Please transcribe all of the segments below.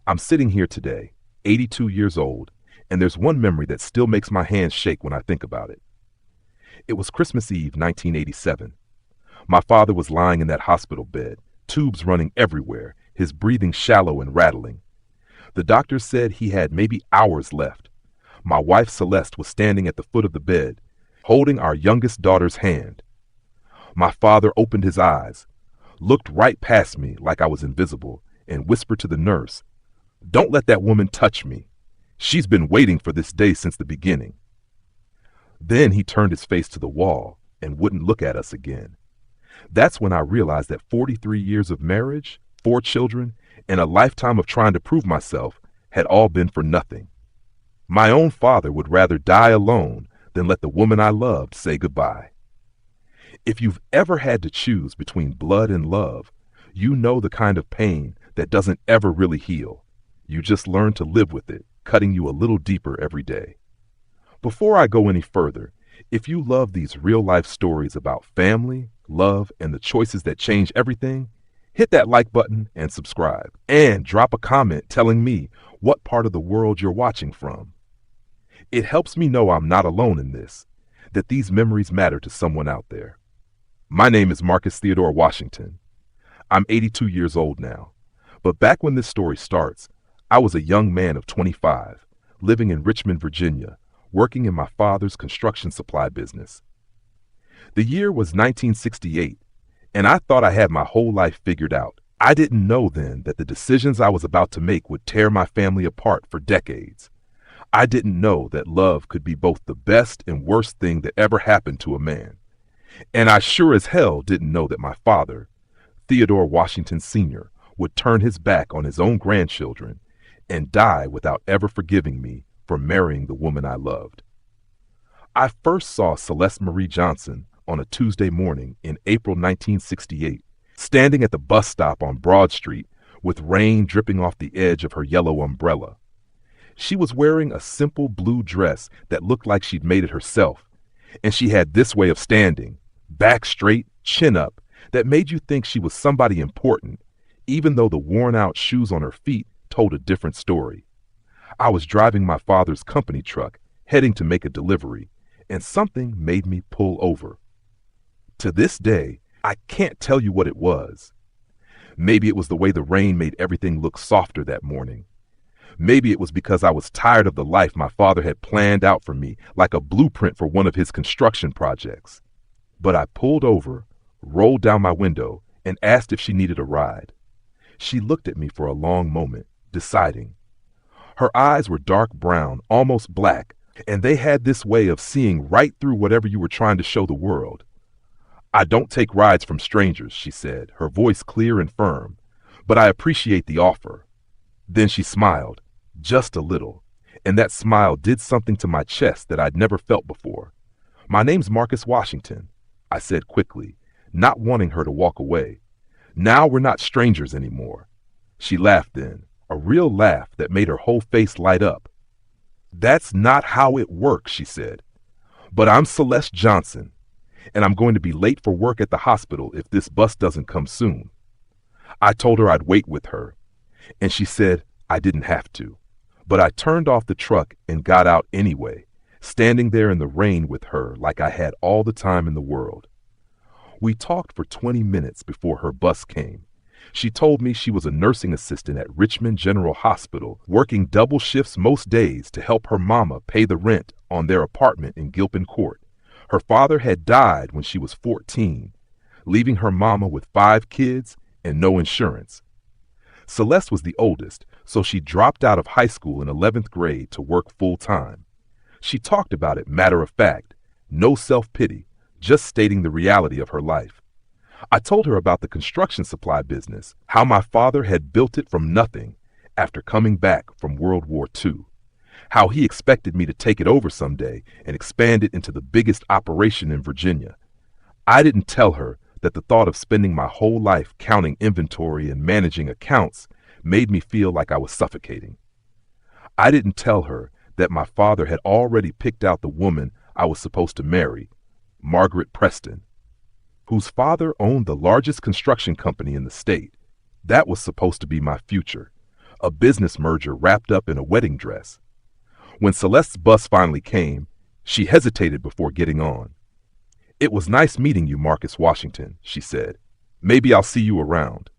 I'm sitting here today, 82 years old, and there's one memory that still makes my hands shake when I think about it. It was Christmas Eve, 1987. My father was lying in that hospital bed, tubes running everywhere, his breathing shallow and rattling. The doctors said he had maybe hours left. My wife Celeste was standing at the foot of the bed, holding our youngest daughter's hand. My father opened his eyes, looked right past me like I was invisible, and whispered to the nurse, "Don't let that woman touch me. She's been waiting for this day since the beginning." Then he turned his face to the wall and wouldn't look at us again. That's when I realized that 43 years of marriage, 4 children, and a lifetime of trying to prove myself had all been for nothing. My own father would rather die alone than let the woman I loved say goodbye. If you've ever had to choose between blood and love, you know the kind of pain that doesn't ever really heal. You just learn to live with it, cutting you a little deeper every day. Before I go any further, if you love these real-life stories about family, love, and the choices that change everything, hit that like button and subscribe. And drop a comment telling me what part of the world you're watching from. It helps me know I'm not alone in this, that these memories matter to someone out there. My name is Marcus Theodore Washington. I'm 82 years old now, but back when this story starts, I was a young man of 25, living in Richmond, Virginia, working in my father's construction supply business. The year was 1968, and I thought I had my whole life figured out. I didn't know then that the decisions I was about to make would tear my family apart for decades. I didn't know that love could be both the best and worst thing that ever happened to a man. And I sure as hell didn't know that my father, Theodore Washington Sr., would turn his back on his own grandchildren and die without ever forgiving me for marrying the woman I loved. I first saw Celeste Marie Johnson on a Tuesday morning in April 1968, standing at the bus stop on Broad Street with rain dripping off the edge of her yellow umbrella. She was wearing a simple blue dress that looked like she'd made it herself, and she had this way of standing, back straight, chin up, that made you think she was somebody important, even though the worn-out shoes on her feet told a different story. I was driving my father's company truck, heading to make a delivery, and something made me pull over. To this day, I can't tell you what it was. Maybe it was the way the rain made everything look softer that morning. Maybe it was because I was tired of the life my father had planned out for me, like a blueprint for one of his construction projects. But I pulled over, rolled down my window, and asked if she needed a ride. She looked at me for a long moment, deciding. Her eyes were dark brown, almost black, and they had this way of seeing right through whatever you were trying to show the world. "I don't take rides from strangers," she said, her voice clear and firm, "but I appreciate the offer." Then she smiled, just a little, and that smile did something to my chest that I'd never felt before. "My name's Marcus Washington," I said quickly, not wanting her to walk away. "Now we're not strangers anymore." She laughed then, a real laugh that made her whole face light up. "That's not how it works," she said. "But I'm Celeste Johnson, and I'm going to be late for work at the hospital if this bus doesn't come soon." I told her I'd wait with her, and she said I didn't have to. But I turned off the truck and got out anyway, standing there in the rain with her like I had all the time in the world. We talked for 20 minutes before her bus came. She told me she was a nursing assistant at Richmond General Hospital, working double shifts most days to help her mama pay the rent on their apartment in Gilpin Court. Her father had died when she was 14, leaving her mama with 5 kids and no insurance. Celeste was the oldest, so she dropped out of high school in 11th grade to work full-time. She talked about it matter of fact, no self-pity, just stating the reality of her life. I told her about the construction supply business, how my father had built it from nothing after coming back from World War II, how he expected me to take it over someday and expand it into the biggest operation in Virginia. I didn't tell her that the thought of spending my whole life counting inventory and managing accounts made me feel like I was suffocating. I didn't tell her that my father had already picked out the woman I was supposed to marry, Margaret Preston, whose father owned the largest construction company in the state. That was supposed to be my future, a business merger wrapped up in a wedding dress. When Celeste's bus finally came, she hesitated before getting on. "It was nice meeting you, Marcus Washington," she said. "Maybe I'll see you around."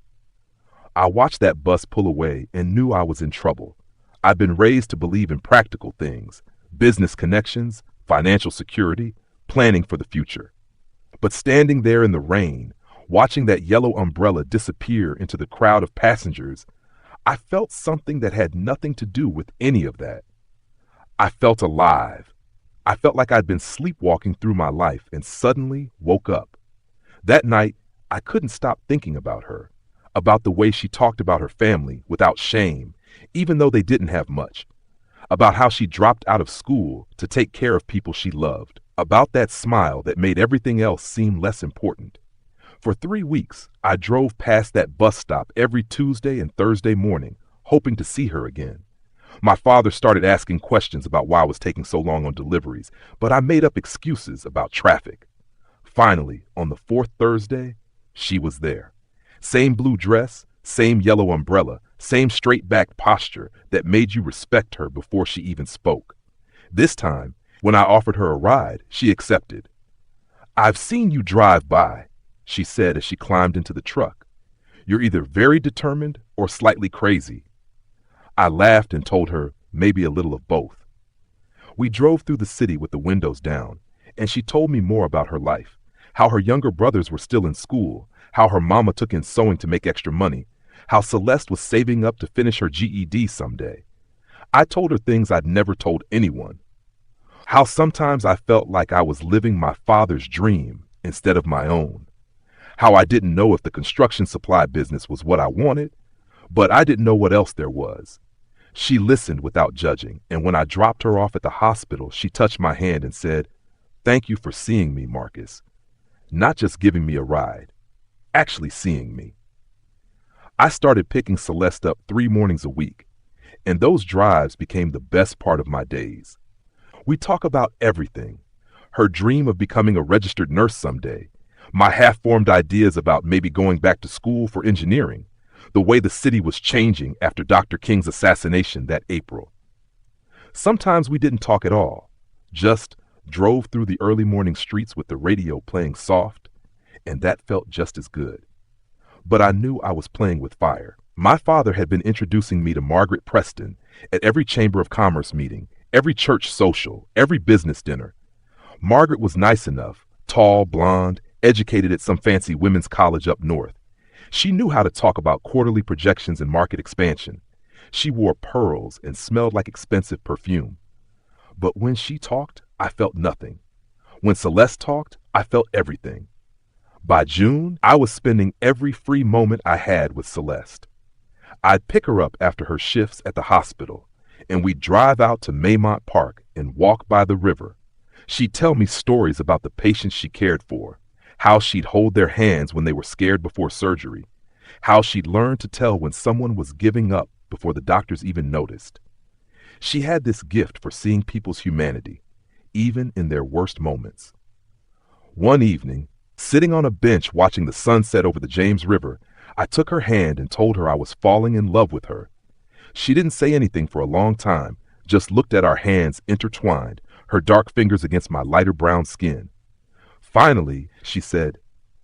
I watched that bus pull away and knew I was in trouble. I'd been raised to believe in practical things, business connections, financial security, planning for the future. But standing there in the rain, watching that yellow umbrella disappear into the crowd of passengers, I felt something that had nothing to do with any of that. I felt alive. I felt like I'd been sleepwalking through my life and suddenly woke up. That night, I couldn't stop thinking about her, about the way she talked about her family without shame, even though they didn't have much, about how she dropped out of school to take care of people she loved, about that smile that made everything else seem less important. For 3 weeks, I drove past that bus stop every Tuesday and Thursday morning, hoping to see her again. My father started asking questions about why I was taking so long on deliveries, but I made up excuses about traffic. Finally, on the 4th Thursday, she was there. Same blue dress, same yellow umbrella, same straight-backed posture that made you respect her before she even spoke. This time, when I offered her a ride, she accepted. "I've seen you drive by," she said as she climbed into the truck. "You're either very determined or slightly crazy." I laughed and told her maybe a little of both. We drove through the city with the windows down, and she told me more about her life, how her younger brothers were still in school, how her mama took in sewing to make extra money, how Celeste was saving up to finish her GED someday. I told her things I'd never told anyone. How sometimes I felt like I was living my father's dream instead of my own. How I didn't know if the construction supply business was what I wanted, but I didn't know what else there was. She listened without judging, and when I dropped her off at the hospital, she touched my hand and said, "Thank you for seeing me, Marcus." Not just giving me a ride, actually seeing me. I started picking Celeste up 3 mornings a week, and those drives became the best part of my days. We talk about everything. Her dream of becoming a registered nurse someday, my half-formed ideas about maybe going back to school for engineering, the way the city was changing after Dr. King's assassination that April. Sometimes we didn't talk at all, just drove through the early morning streets with the radio playing soft, and that felt just as good. But I knew I was playing with fire. My father had been introducing me to Margaret Preston at every Chamber of Commerce meeting, every church social, every business dinner. Margaret was nice enough, tall, blonde, educated at some fancy women's college up north. She knew how to talk about quarterly projections and market expansion. She wore pearls and smelled like expensive perfume. But when she talked, I felt nothing. When Celeste talked, I felt everything. By June, I was spending every free moment I had with Celeste. I'd pick her up after her shifts at the hospital, and we'd drive out to Maymont Park and walk by the river. She'd tell me stories about the patients she cared for, how she'd hold their hands when they were scared before surgery, how she'd learned to tell when someone was giving up before the doctors even noticed. She had this gift for seeing people's humanity, even in their worst moments. One evening, sitting on a bench watching the sunset over the James River, I took her hand and told her I was falling in love with her. She didn't say anything for a long time, just looked at our hands intertwined, her dark fingers against my lighter brown skin. Finally, she said,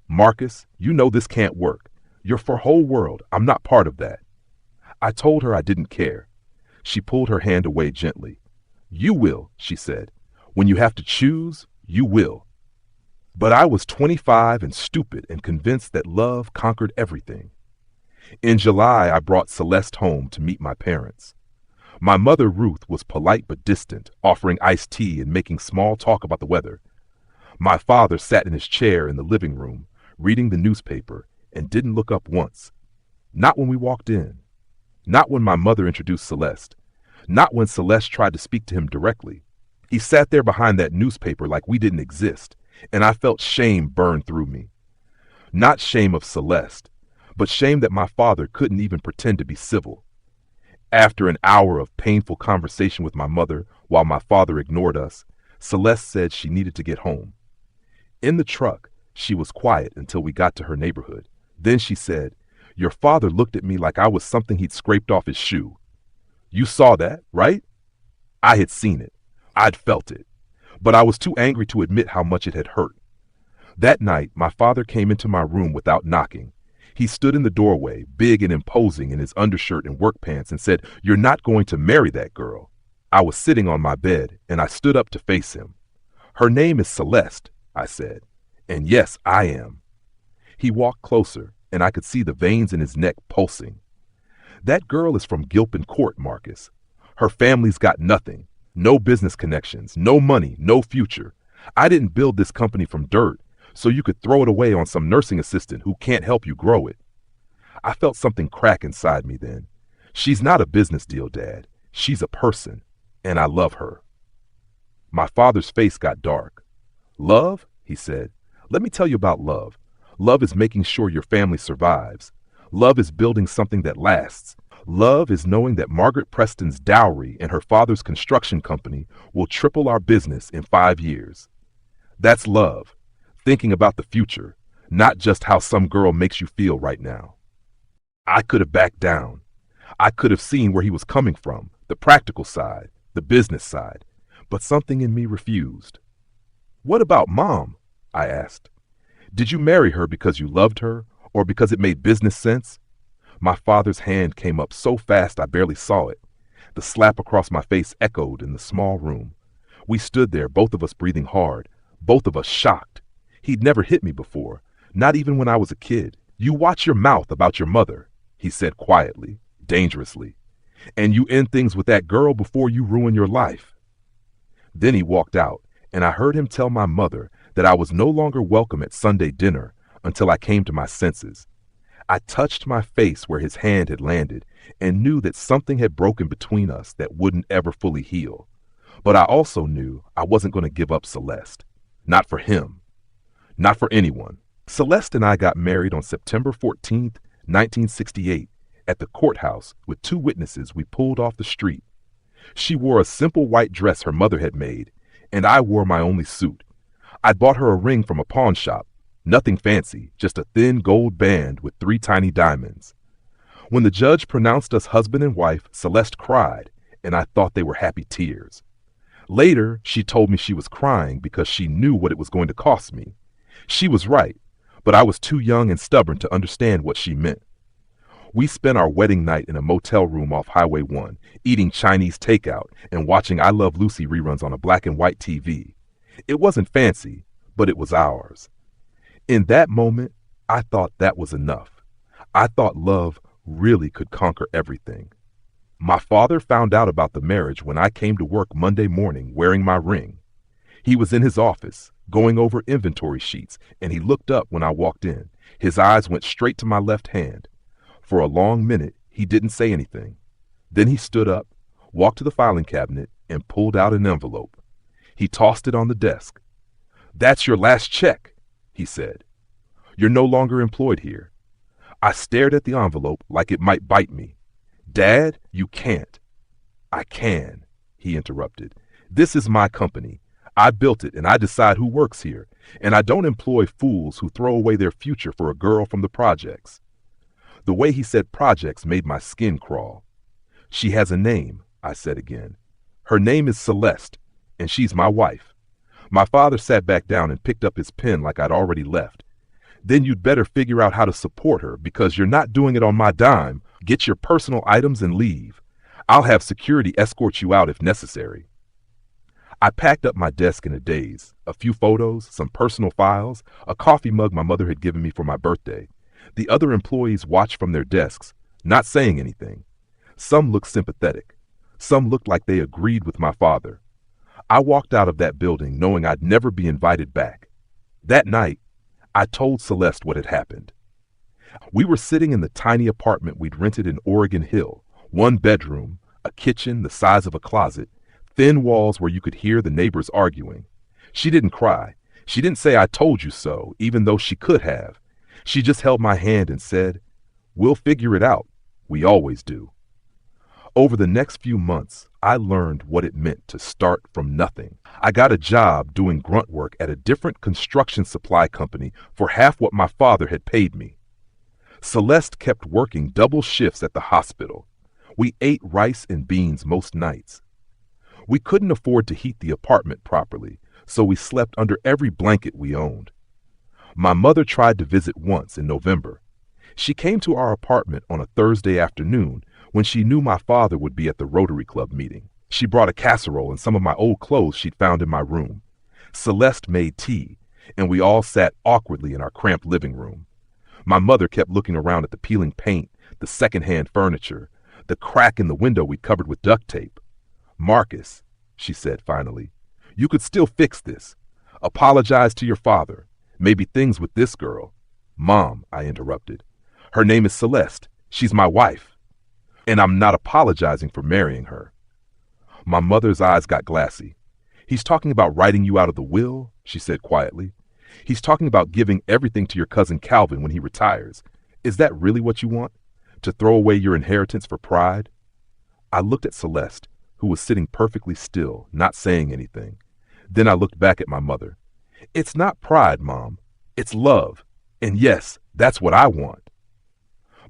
"Marcus, you know this can't work. You're for whole world. I'm not part of that." I told her I didn't care. She pulled her hand away gently. "You will," she said. "When you have to choose, you will." But I was 25 and stupid and convinced that love conquered everything. In July, I brought Celeste home to meet my parents. My mother, Ruth, was polite but distant, offering iced tea and making small talk about the weather. My father sat in his chair in the living room, reading the newspaper, and didn't look up once. Not when we walked in. Not when my mother introduced Celeste. Not when Celeste tried to speak to him directly. He sat there behind that newspaper like we didn't exist, and I felt shame burn through me. Not shame of Celeste, but shame that my father couldn't even pretend to be civil. After an hour of painful conversation with my mother while my father ignored us, Celeste said she needed to get home. In the truck, she was quiet until we got to her neighborhood. Then she said, Your father looked at me like I was something he'd scraped off his shoe. You saw that, right? I had seen it. I'd felt it. But I was too angry to admit how much it had hurt. That night, my father came into my room without knocking. He stood in the doorway, big and imposing in his undershirt and work pants, and said, "You're not going to marry that girl." I was sitting on my bed, and I stood up to face him. "Her name is Celeste," I said. "And yes, I am." He walked closer, and I could see the veins in his neck pulsing. "That girl is from Gilpin Court, Marcus. Her family's got nothing. No business connections, no money, no future. I didn't build this company from dirt, so you could throw it away on some nursing assistant who can't help you grow it." I felt something crack inside me then. She's not a business deal, Dad. She's a person, and I love her. My father's face got dark. "Love?" he said. "Let me tell you about love. Love is making sure your family survives. Love is building something that lasts. Love is knowing that Margaret Preston's dowry and her father's construction company will triple our business in 5 years. That's love. Thinking about the future, not just how some girl makes you feel right now." I could have backed down. I could have seen where he was coming from, the practical side, the business side, but something in me refused. "What about Mom?" I asked. "Did you marry her because you loved her, or because it made business sense?" My father's hand came up so fast I barely saw it. The slap across my face echoed in the small room. We stood there, both of us breathing hard, both of us shocked. He'd never hit me before, not even when I was a kid. "You watch your mouth about your mother," he said quietly, dangerously. "And you end things with that girl before you ruin your life." Then he walked out, and I heard him tell my mother that I was no longer welcome at Sunday dinner until I came to my senses. I touched my face where his hand had landed and knew that something had broken between us that wouldn't ever fully heal. But I also knew I wasn't going to give up Celeste. Not for him. Not for anyone. Celeste and I got married on September 14th, 1968, at the courthouse with 2 witnesses we pulled off the street. She wore a simple white dress her mother had made, and I wore my only suit. I'd bought her a ring from a pawn shop. Nothing fancy, just a thin gold band with 3 tiny diamonds. When the judge pronounced us husband and wife, Celeste cried, and I thought they were happy tears. Later, she told me she was crying because she knew what it was going to cost me. She was right, but I was too young and stubborn to understand what she meant. We spent our wedding night in a motel room off Highway 1, eating Chinese takeout and watching I Love Lucy reruns on a black and white TV. It wasn't fancy, but it was ours. In that moment, I thought that was enough. I thought love really could conquer everything. My father found out about the marriage when I came to work Monday morning wearing my ring. He was in his office, going over inventory sheets, and he looked up when I walked in. His eyes went straight to my left hand. For a long minute, he didn't say anything. Then he stood up, walked to the filing cabinet, and pulled out an envelope. He tossed it on the desk. "That's your last check," he said. "You're no longer employed here." I stared at the envelope like it might bite me. "Dad, you can't." "I can," he interrupted. "This is my company. I built it and I decide who works here, and I don't employ fools who throw away their future for a girl from the projects." The way he said projects made my skin crawl. "She has a name," I said again. "Her name is Celeste, and she's my wife." My father sat back down and picked up his pen like I'd already left. "Then you'd better figure out how to support her, because you're not doing it on my dime. Get your personal items and leave. I'll have security escort you out if necessary." I packed up my desk in a daze, a few photos, some personal files, a coffee mug my mother had given me for my birthday. The other employees watched from their desks, not saying anything. Some looked sympathetic. Some looked like they agreed with my father. I walked out of that building knowing I'd never be invited back. That night, I told Celeste what had happened. We were sitting in the tiny apartment we'd rented in Oregon Hill, 1 bedroom, a kitchen the size of a closet, thin walls where you could hear the neighbors arguing. She didn't cry. She didn't say "I told you so," even though she could have. She just held my hand and said, "We'll figure it out. We always do." Over the next few months, I learned what it meant to start from nothing. I got a job doing grunt work at a different construction supply company for half what my father had paid me. Celeste kept working double shifts at the hospital. We ate rice and beans most nights. We couldn't afford to heat the apartment properly, so we slept under every blanket we owned. My mother tried to visit once in November. She came to our apartment on a Thursday afternoon when she knew my father would be at the Rotary Club meeting. She brought a casserole and some of my old clothes she'd found in my room. Celeste made tea, and we all sat awkwardly in our cramped living room. My mother kept looking around at the peeling paint, the secondhand furniture, the crack in the window we covered with duct tape. "Marcus," she said finally, "you could still fix this. Apologize to your father. Maybe things with this girl." "Mom," I interrupted. "Her name is Celeste. She's my wife. And I'm not apologizing for marrying her." My mother's eyes got glassy. "He's talking about writing you out of the will," she said quietly. "He's talking about giving everything to your cousin Calvin when he retires. Is that really what you want? To throw away your inheritance for pride?" I looked at Celeste, who was sitting perfectly still, not saying anything. Then I looked back at my mother. "It's not pride, Mom. It's love. And yes, that's what I want."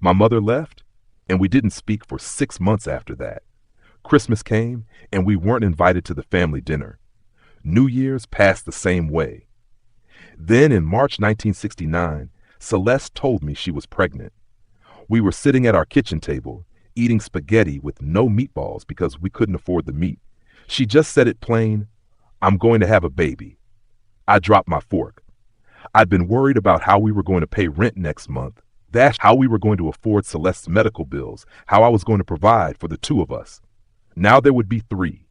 My mother left, and we didn't speak for 6 months after that. Christmas came, and we weren't invited to the family dinner. New Year's passed the same way. Then in March 1969, Celeste told me she was pregnant. We were sitting at our kitchen table, eating spaghetti with no meatballs because we couldn't afford the meat. She just said it plain, "I'm going to have a baby." I dropped my fork. I'd been worried about how we were going to pay rent next month, how we were going to afford Celeste's medical bills, how I was going to provide for the two of us. Now there would be 3.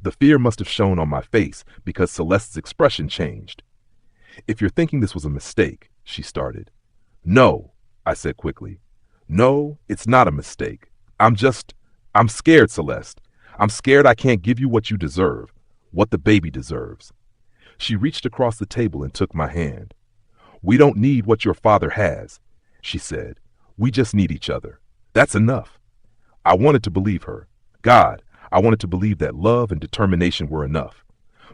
The fear must have shown on my face because Celeste's expression changed. "If you're thinking this was a mistake," she started. "No," I said quickly. "No, it's not a mistake. I'm scared, Celeste. I'm scared I can't give you what you deserve, what the baby deserves." She reached across the table and took my hand. "We don't need what your father has," she said. "We just need each other. That's enough." I wanted to believe her. God, I wanted to believe that love and determination were enough.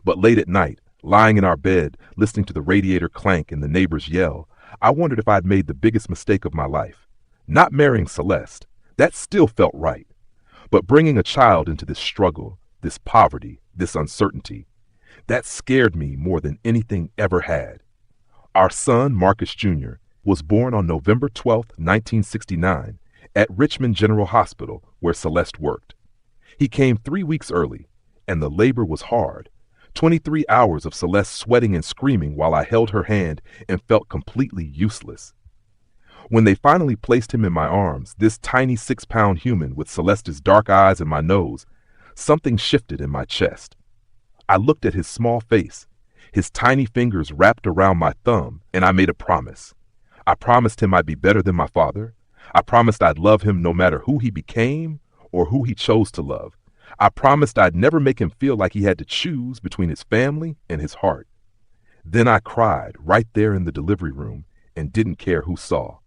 But late at night, lying in our bed, listening to the radiator clank and the neighbors yell, I wondered if I'd made the biggest mistake of my life. Not marrying Celeste. That still felt right. But bringing a child into this struggle, this poverty, this uncertainty, that scared me more than anything ever had. Our son, Marcus Jr., was born on November 12, 1969, at Richmond General Hospital, where Celeste worked. He came 3 weeks early, and the labor was hard. 23 hours of Celeste sweating and screaming while I held her hand and felt completely useless. When they finally placed him in my arms, this tiny 6-pound human with Celeste's dark eyes and my nose, something shifted in my chest. I looked at his small face, his tiny fingers wrapped around my thumb, and I made a promise. I promised him I'd be better than my father. I promised I'd love him no matter who he became or who he chose to love. I promised I'd never make him feel like he had to choose between his family and his heart. Then I cried right there in the delivery room and didn't care who saw.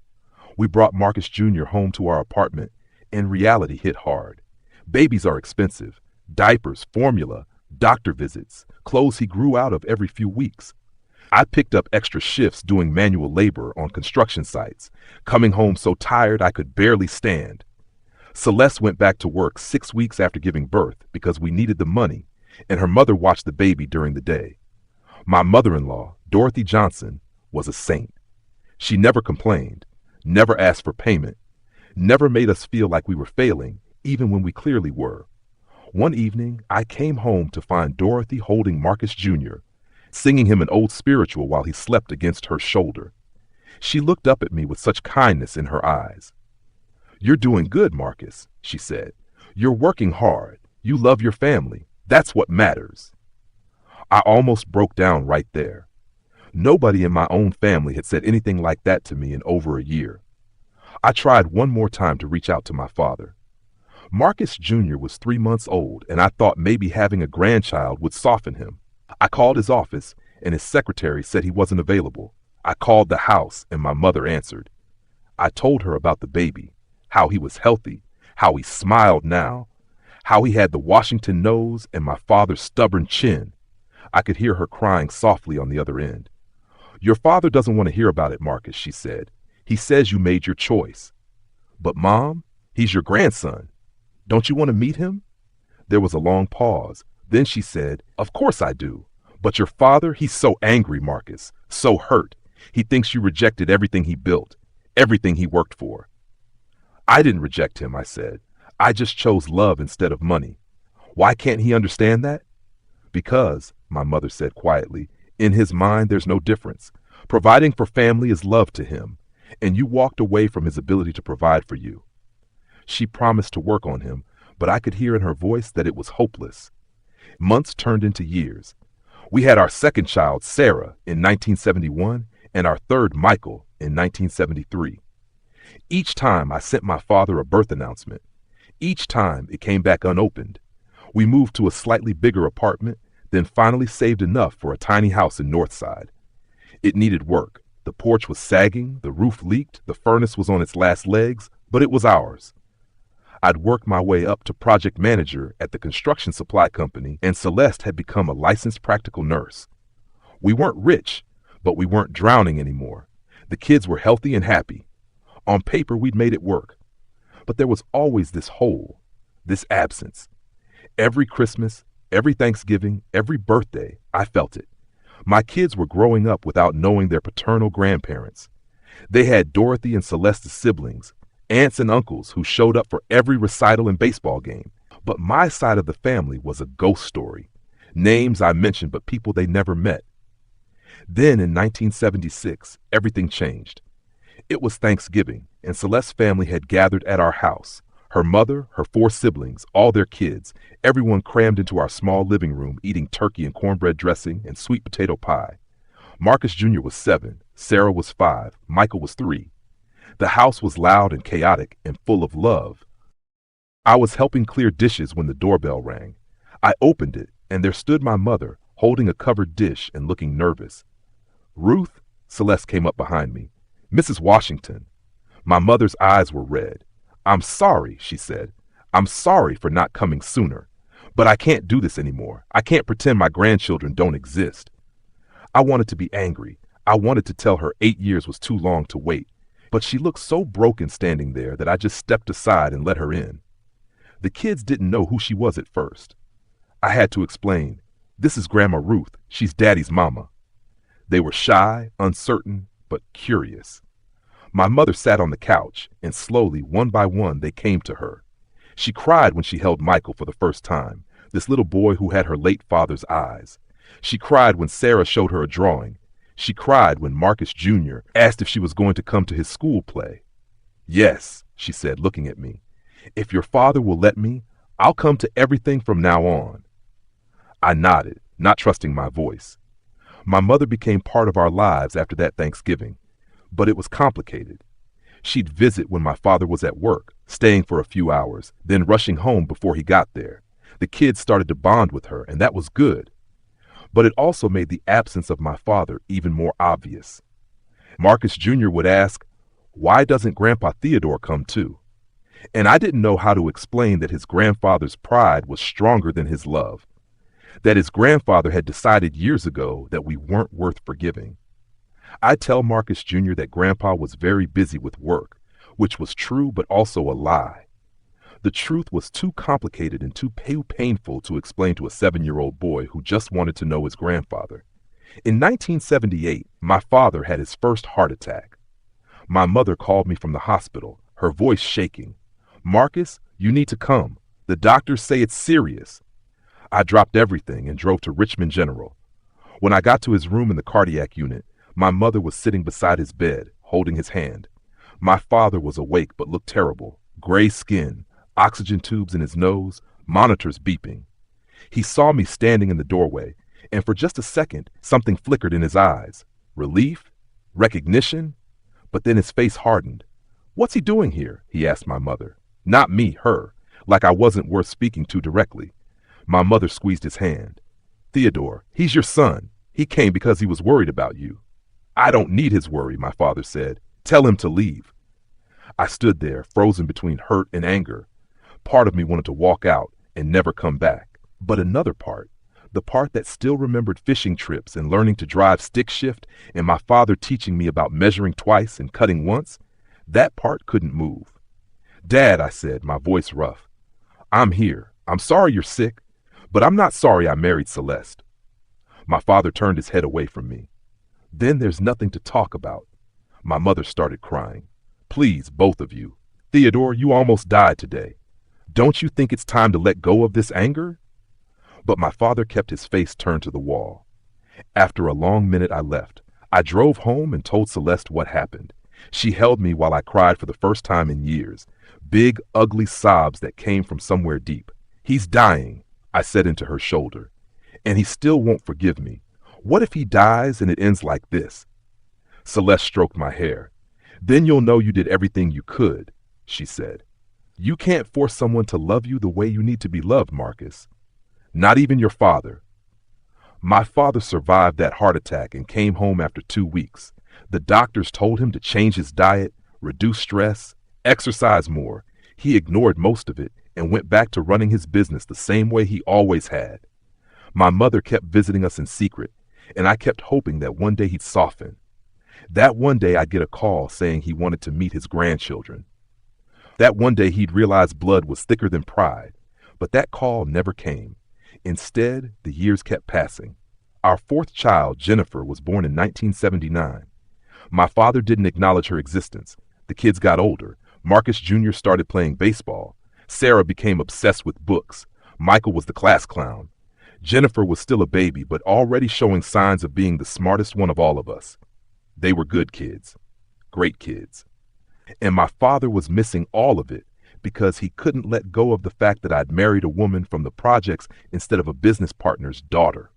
We brought Marcus Jr. home to our apartment, and reality hit hard. Babies are expensive. Diapers, formula, doctor visits, clothes he grew out of every few weeks. I picked up extra shifts doing manual labor on construction sites, coming home so tired I could barely stand. Celeste went back to work 6 weeks after giving birth because we needed the money, and her mother watched the baby during the day. My mother-in-law, Dorothy Johnson, was a saint. She never complained, never asked for payment, never made us feel like we were failing, even when we clearly were. One evening, I came home to find Dorothy holding Marcus Jr., singing him an old spiritual while he slept against her shoulder. She looked up at me with such kindness in her eyes. "You're doing good, Marcus," she said. "You're working hard. You love your family. That's what matters." I almost broke down right there. Nobody in my own family had said anything like that to me in over a year. I tried one more time to reach out to my father. Marcus Jr. was 3 months old, and I thought maybe having a grandchild would soften him. I called his office, and his secretary said he wasn't available. I called the house, and my mother answered. I told her about the baby, how he was healthy, how he smiled now, how he had the Washington nose and my father's stubborn chin. I could hear her crying softly on the other end. "Your father doesn't want to hear about it, Marcus," she said. He says you made your choice. But Mom, he's your grandson. Don't you want to meet him? There was a long pause. Then she said, Of course I do. But your father, he's so angry, Marcus, so hurt. He thinks you rejected everything he built, everything he worked for. I didn't reject him, I said. I just chose love instead of money. Why can't he understand that? Because, my mother said quietly, in his mind there's no difference. Providing for family is love to him, and you walked away from his ability to provide for you. She promised to work on him, but I could hear in her voice that it was hopeless. Months turned into years. We had our second child, Sarah, in 1971, and our third, Michael, in 1973. Each time I sent my father a birth announcement. Each time it came back unopened. We moved to a slightly bigger apartment, then finally saved enough for a tiny house in Northside. It needed work. The porch was sagging, the roof leaked, the furnace was on its last legs, but it was ours. I'd worked my way up to project manager at the construction supply company, and Celeste had become a licensed practical nurse. We weren't rich, but we weren't drowning anymore. The kids were healthy and happy. On paper, we'd made it work. But there was always this hole, this absence. Every Christmas, every Thanksgiving, every birthday, I felt it. My kids were growing up without knowing their paternal grandparents. They had Dorothy and Celeste's siblings, aunts and uncles who showed up for every recital and baseball game. But my side of the family was a ghost story. Names I mentioned, but people they never met. Then in 1976, everything changed. It was Thanksgiving, and Celeste's family had gathered at our house. Her mother, her 4 siblings, all their kids, everyone crammed into our small living room eating turkey and cornbread dressing and sweet potato pie. Marcus Jr. was 7, Sarah was 5, Michael was 3. The house was loud and chaotic and full of love. I was helping clear dishes when the doorbell rang. I opened it, and there stood my mother, holding a covered dish and looking nervous. Ruth, Celeste came up behind me. Mrs. Washington. My mother's eyes were red. I'm sorry, she said. I'm sorry for not coming sooner. But I can't do this anymore. I can't pretend my grandchildren don't exist. I wanted to be angry. I wanted to tell her 8 years was too long to wait. But she looked so broken standing there that I just stepped aside and let her in. The kids didn't know who she was at first. I had to explain. This is Grandma Ruth. She's Daddy's mama. They were shy, uncertain, but curious. My mother sat on the couch, and slowly, one by one, they came to her. She cried when she held Michael for the first time, this little boy who had her late father's eyes. She cried when Sarah showed her a drawing. She cried when Marcus Jr. asked if she was going to come to his school play. Yes, she said, looking at me. If your father will let me, I'll come to everything from now on. I nodded, not trusting my voice. My mother became part of our lives after that Thanksgiving, but it was complicated. She'd visit when my father was at work, staying for a few hours, then rushing home before he got there. The kids started to bond with her, and that was good. But it also made the absence of my father even more obvious. Marcus Jr. would ask, "Why doesn't Grandpa Theodore come too?" And I didn't know how to explain that his grandfather's pride was stronger than his love, that his grandfather had decided years ago that we weren't worth forgiving. I'd tell Marcus Jr. that Grandpa was very busy with work, which was true but also a lie. The truth was too complicated and too painful to explain to a 7-year-old boy who just wanted to know his grandfather. In 1978, my father had his first heart attack. My mother called me from the hospital, her voice shaking. "Marcus, you need to come. The doctors say it's serious." I dropped everything and drove to Richmond General. When I got to his room in the cardiac unit, my mother was sitting beside his bed, holding his hand. My father was awake but looked terrible, gray skin, oxygen tubes in his nose, monitors beeping. He saw me standing in the doorway, and for just a second, something flickered in his eyes. Relief? Recognition? But then his face hardened. "What's he doing here?" he asked my mother. Not me, her, like I wasn't worth speaking to directly. My mother squeezed his hand. "Theodore, he's your son. He came because he was worried about you." "I don't need his worry," my father said. "Tell him to leave." I stood there, frozen between hurt and anger. Part of me wanted to walk out and never come back. But another part, The part that still remembered fishing trips and learning to drive stick shift and my father teaching me about measuring twice and cutting once, that part couldn't move. Dad, I said, my voice rough, I'm here. I'm sorry you're sick, but I'm not sorry I married Celeste. My father turned his head away from me. Then there's nothing to talk about. My mother started crying. Please, both of you. Theodore, you almost died today. Don't you think it's time to let go of this anger? But my father kept his face turned to the wall. After a long minute, I left. I drove home and told Celeste what happened. She held me while I cried for the first time in years. Big, ugly sobs that came from somewhere deep. He's dying, I said into her shoulder. And he still won't forgive me. What if he dies and it ends like this? Celeste stroked my hair. Then you'll know you did everything you could, she said. You can't force someone to love you the way you need to be loved, Marcus. Not even your father. My father survived that heart attack and came home after 2 weeks. The doctors told him to change his diet, reduce stress, exercise more. He ignored most of it and went back to running his business the same way he always had. My mother kept visiting us in secret, and I kept hoping that one day he'd soften. That one day I'd get a call saying he wanted to meet his grandchildren. That one day he'd realize blood was thicker than pride, but that call never came. Instead, the years kept passing. Our fourth child, Jennifer, was born in 1979. My father didn't acknowledge her existence. The kids got older. Marcus Jr. started playing baseball. Sarah became obsessed with books. Michael was the class clown. Jennifer was still a baby, but already showing signs of being the smartest one of all of us. They were good kids. Great kids. And my father was missing all of it because he couldn't let go of the fact that I'd married a woman from the projects instead of a business partner's daughter.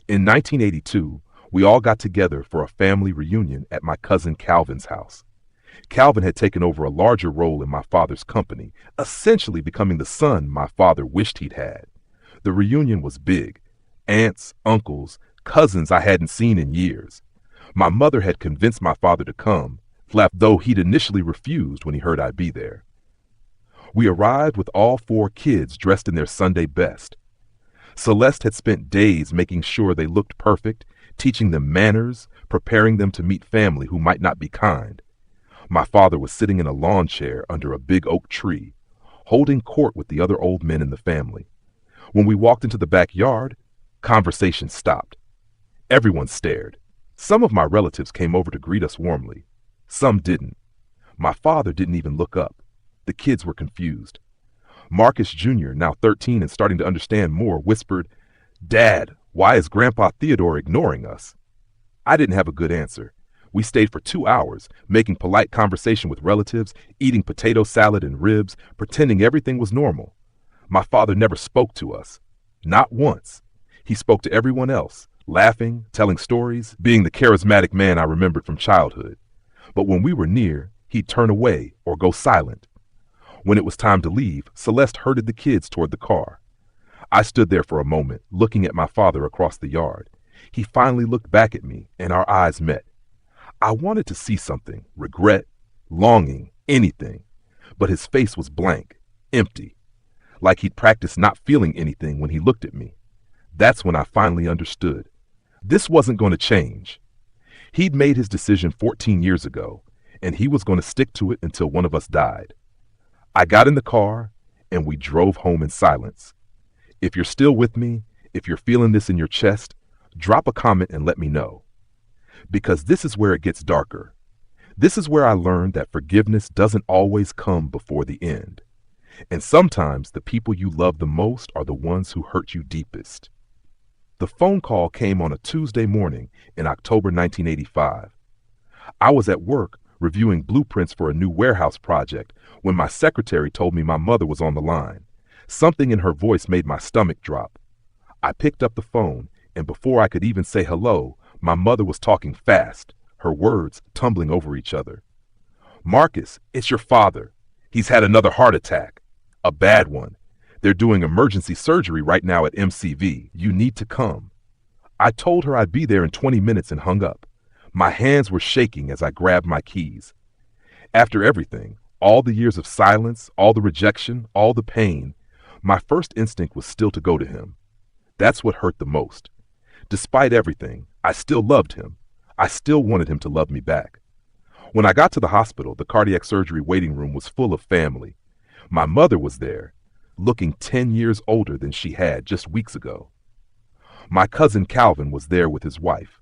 In 1982, we all got together for a family reunion at my cousin Calvin's house. Calvin had taken over a larger role in my father's company, essentially becoming the son my father wished he'd had. The reunion was big. Aunts, uncles, cousins I hadn't seen in years. My mother had convinced my father to come, though he'd initially refused when he heard I'd be there. We arrived with all 4 kids dressed in their Sunday best. Celeste had spent days making sure they looked perfect, teaching them manners, preparing them to meet family who might not be kind. My father was sitting in a lawn chair under a big oak tree, holding court with the other old men in the family. When we walked into the backyard, conversation stopped. Everyone stared. Some of my relatives came over to greet us warmly. Some didn't. My father didn't even look up. The kids were confused. Marcus Jr., now 13 and starting to understand more, whispered, "Dad, why is Grandpa Theodore ignoring us?" I didn't have a good answer. We stayed for 2 hours, making polite conversation with relatives, eating potato salad and ribs, pretending everything was normal. My father never spoke to us. Not once. He spoke to everyone else, laughing, telling stories, being the charismatic man I remembered from childhood. But when we were near, he'd turn away or go silent. When it was time to leave, Celeste herded the kids toward the car. I stood there for a moment, looking at my father across the yard. He finally looked back at me, and our eyes met. I wanted to see something, regret, longing, anything. But his face was blank, empty, like he'd practiced not feeling anything when he looked at me. That's when I finally understood. This wasn't going to change. He'd made his decision 14 years ago, and he was going to stick to it until one of us died. I got in the car, and we drove home in silence. If you're still with me, if you're feeling this in your chest, drop a comment and let me know. Because this is where it gets darker. This is where I learned that forgiveness doesn't always come before the end. And sometimes the people you love the most are the ones who hurt you deepest. The phone call came on a Tuesday morning in October 1985. I was at work reviewing blueprints for a new warehouse project when my secretary told me my mother was on the line. Something in her voice made my stomach drop. I picked up the phone, and before I could even say hello, my mother was talking fast, her words tumbling over each other. "Marcus, it's your father. He's had another heart attack. A bad one. They're doing emergency surgery right now at MCV. You need to come." I told her I'd be there in 20 minutes and hung up. My hands were shaking as I grabbed my keys. After everything, all the years of silence, all the rejection, all the pain, my first instinct was still to go to him. That's what hurt the most. Despite everything, I still loved him. I still wanted him to love me back. When I got to the hospital, the cardiac surgery waiting room was full of family. My mother was there, looking 10 years older than she had just weeks ago. My cousin Calvin was there with his wife.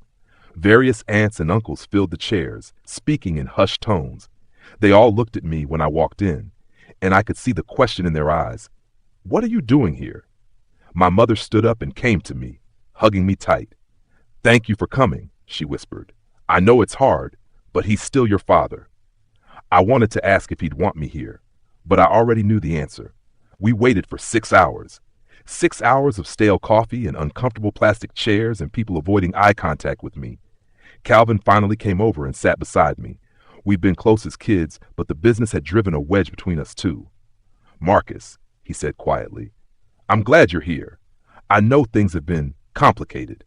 Various aunts and uncles filled the chairs, speaking in hushed tones. They all looked at me when I walked in, and I could see the question in their eyes. "What are you doing here?" My mother stood up and came to me, hugging me tight. "Thank you for coming," she whispered. "I know it's hard, but he's still your father." I wanted to ask if he'd want me here, but I already knew the answer. We waited for 6 hours. 6 hours of stale coffee and uncomfortable plastic chairs and people avoiding eye contact with me. Calvin finally came over and sat beside me. We'd been close as kids, but the business had driven a wedge between us too. "Marcus," he said quietly, "I'm glad you're here. I know things have been complicated."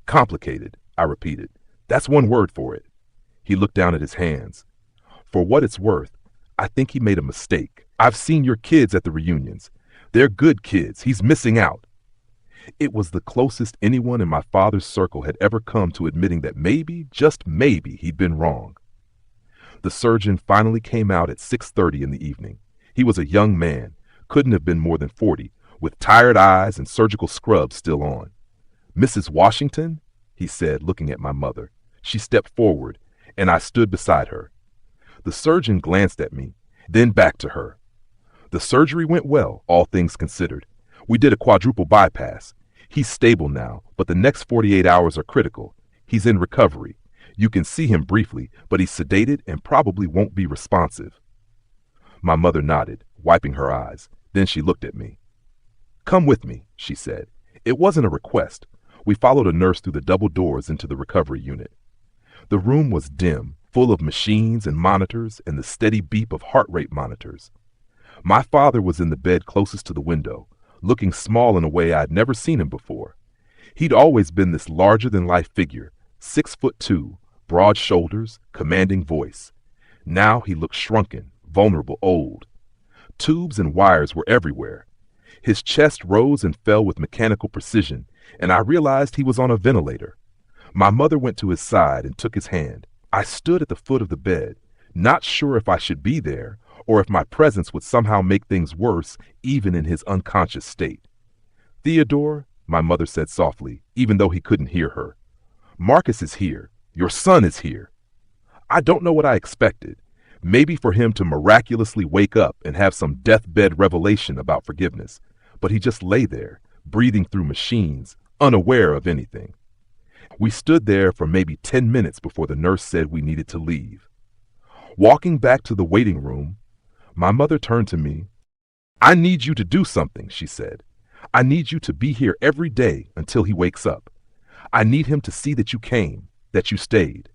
"Complicated," I repeated. "That's one word for it." He looked down at his hands. "For what it's worth, I think he made a mistake. I've seen your kids at the reunions. They're good kids. He's missing out." It was the closest anyone in my father's circle had ever come to admitting that maybe, just maybe, he'd been wrong. The surgeon finally came out at 6:30 in the evening. He was a young man, couldn't have been more than 40, with tired eyes and surgical scrubs still on. "Mrs. Washington?" he said, looking at my mother. She stepped forward, and I stood beside her. The surgeon glanced at me, then back to her. "The surgery went well, all things considered. We did a quadruple bypass. He's stable now, but the next 48 hours are critical. He's in recovery. You can see him briefly, but he's sedated and probably won't be responsive." My mother nodded, wiping her eyes. Then she looked at me. "Come with me," she said. It wasn't a request. We followed a nurse through the double doors into the recovery unit. The room was dim, full of machines and monitors and the steady beep of heart rate monitors. My father was in the bed closest to the window, looking small in a way I'd never seen him before. He'd always been this larger-than-life figure, 6'2", broad shoulders, commanding voice. Now he looked shrunken, vulnerable, old. Tubes and wires were everywhere. His chest rose and fell with mechanical precision, and I realized he was on a ventilator. My mother went to his side and took his hand. I stood at the foot of the bed, not sure if I should be there or if my presence would somehow make things worse, even in his unconscious state. "Theodore," my mother said softly, even though he couldn't hear her. "Marcus is here. Your son is here." I don't know what I expected. Maybe for him to miraculously wake up and have some deathbed revelation about forgiveness. But he just lay there, breathing through machines, unaware of anything. We stood there for maybe 10 minutes before the nurse said we needed to leave. Walking back to the waiting room, my mother turned to me. "I need you to do something," she said. "I need you to be here every day until he wakes up. I need him to see that you came, that you stayed."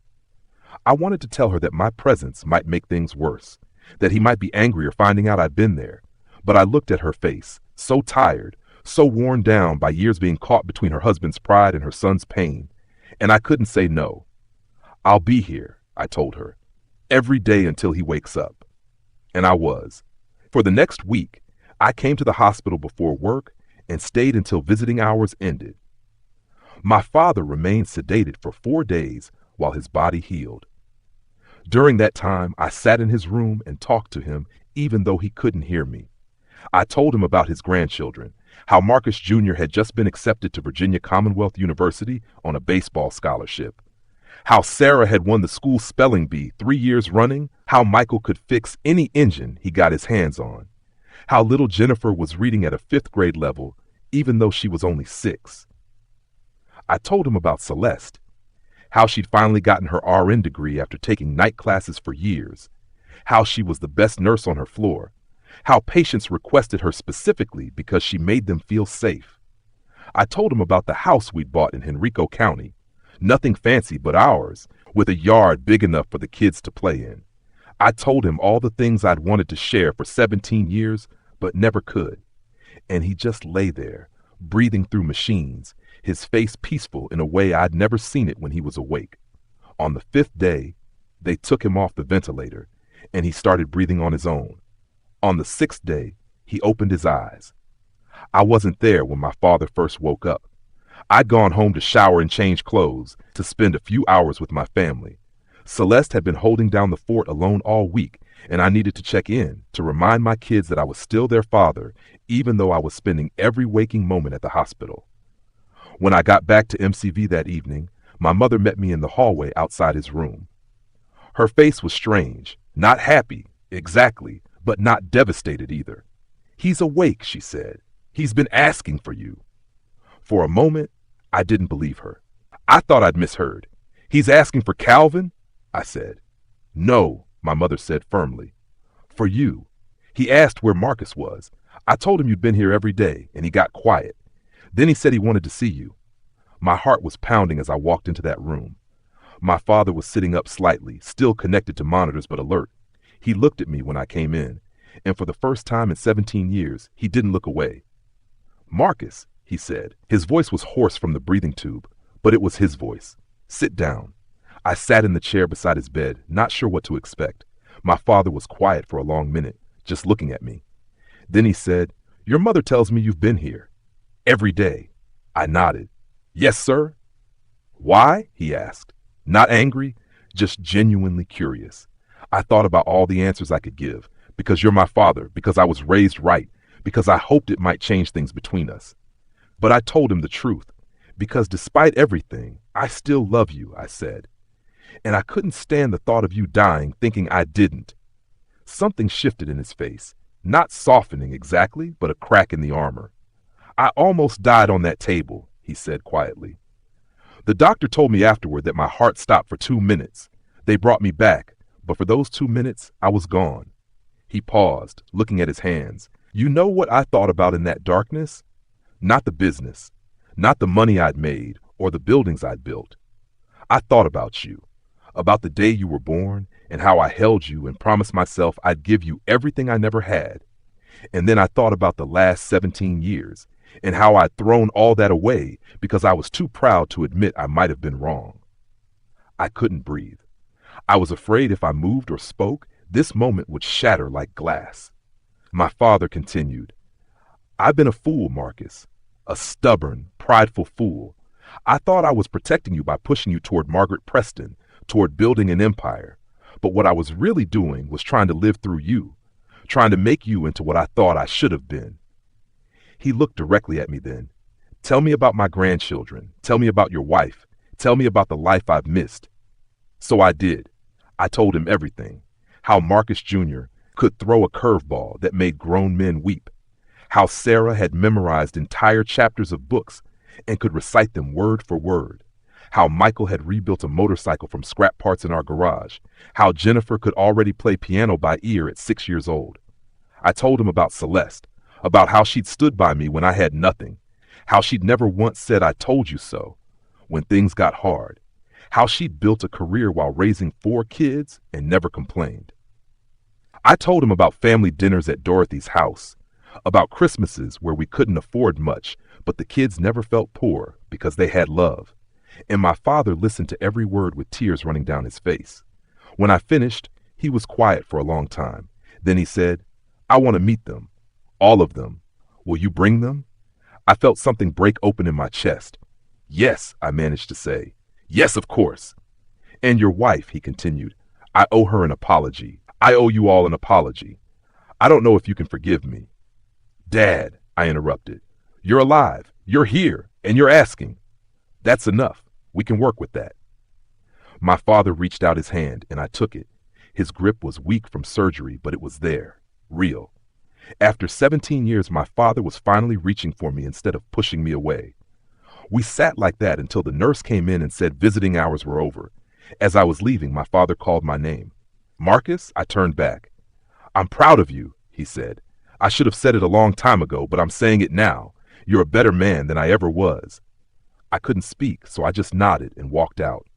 I wanted to tell her that my presence might make things worse, that he might be angrier finding out I'd been there. But I looked at her face, so tired, so worn down by years being caught between her husband's pride and her son's pain, and I couldn't say no. "I'll be here," I told her, "every day until he wakes up." And I was. For the next week, I came to the hospital before work and stayed until visiting hours ended. My father remained sedated for 4 days while his body healed. During that time, I sat in his room and talked to him even though he couldn't hear me. I told him about his grandchildren, how Marcus Jr. had just been accepted to Virginia Commonwealth University on a baseball scholarship, how Sarah had won the school spelling bee 3 years running, how Michael could fix any engine he got his hands on, how little Jennifer was reading at a 5th grade level even though she was only 6. I told him about Celeste, how she'd finally gotten her RN degree after taking night classes for years, how she was the best nurse on her floor, how patients requested her specifically because she made them feel safe. I told him about the house we'd bought in Henrico County, nothing fancy but ours, with a yard big enough for the kids to play in. I told him all the things I'd wanted to share for 17 years, but never could. And he just lay there, breathing through machines, his face peaceful in a way I'd never seen it when he was awake. On the 5th day, they took him off the ventilator, and he started breathing on his own. On the 6th day, he opened his eyes. I wasn't there when my father first woke up. I'd gone home to shower and change clothes to spend a few hours with my family. Celeste had been holding down the fort alone all week, and I needed to check in to remind my kids that I was still their father, even though I was spending every waking moment at the hospital. When I got back to MCV that evening, my mother met me in the hallway outside his room. Her face was strange, not happy, exactly, but not devastated either. "He's awake," she said. "He's been asking for you." For a moment, I didn't believe her. I thought I'd misheard. "He's asking for Calvin?" I said. "No," my mother said firmly. "For you. He asked where Marcus was. I told him you'd been here every day, and he got quiet. Then he said he wanted to see you." My heart was pounding as I walked into that room. My father was sitting up slightly, still connected to monitors but alert. He looked at me when I came in, and for the first time in 17 years, he didn't look away. "Marcus," he said. His voice was hoarse from the breathing tube, but it was his voice. "Sit down." I sat in the chair beside his bed, not sure what to expect. My father was quiet for a long minute, just looking at me. Then he said, "Your mother tells me you've been here. Every day." I nodded. "Yes, sir." "Why?" he asked. Not angry, just genuinely curious. I thought about all the answers I could give. Because you're my father, because I was raised right, because I hoped it might change things between us. But I told him the truth. Because despite everything, I still love you, I said. And I couldn't stand the thought of you dying thinking I didn't. Something shifted in his face. Not softening exactly, but a crack in the armor. "I almost died on that table," he said quietly. "The doctor told me afterward that my heart stopped for 2 minutes. They brought me back, but for those 2 minutes, I was gone." He paused, looking at his hands. "You know what I thought about in that darkness? Not the business, not the money I'd made, or the buildings I'd built. I thought about you, about the day you were born, and how I held you and promised myself I'd give you everything I never had. And then I thought about the last 17 years, and how I'd thrown all that away because I was too proud to admit I might have been wrong." I couldn't breathe. I was afraid if I moved or spoke, this moment would shatter like glass. My father continued, "I've been a fool, Marcus. A stubborn, prideful fool. I thought I was protecting you by pushing you toward Margaret Preston, toward building an empire. But what I was really doing was trying to live through you, trying to make you into what I thought I should have been." He looked directly at me then. "Tell me about my grandchildren. Tell me about your wife. Tell me about the life I've missed." So I did. I told him everything. How Marcus Jr. could throw a curveball that made grown men weep. How Sarah had memorized entire chapters of books and could recite them word for word. How Michael had rebuilt a motorcycle from scrap parts in our garage. How Jennifer could already play piano by ear at 6 years old. I told him about Celeste, about how she'd stood by me when I had nothing. How she'd never once said "I told you so" when things got hard. How she'd built a career while raising 4 kids and never complained. I told him about family dinners at Dorothy's house, about Christmases where we couldn't afford much, but the kids never felt poor because they had love. And my father listened to every word with tears running down his face. When I finished, he was quiet for a long time. Then he said, "I want to meet them. All of them. Will you bring them?" I felt something break open in my chest. "Yes," I managed to say. "Yes, of course." "And your wife," he continued. "I owe her an apology. I owe you all an apology. I don't know if you can forgive me." "Dad," I interrupted. "You're alive. You're here. And you're asking." "That's enough. We can work with that." My father reached out his hand, and I took it. His grip was weak from surgery, but it was there. Real. After 17 years, my father was finally reaching for me instead of pushing me away. We sat like that until the nurse came in and said visiting hours were over. As I was leaving, my father called my name. "Marcus," I turned back. "I'm proud of you," he said. "I should have said it a long time ago, but I'm saying it now. You're a better man than I ever was." I couldn't speak, so I just nodded and walked out.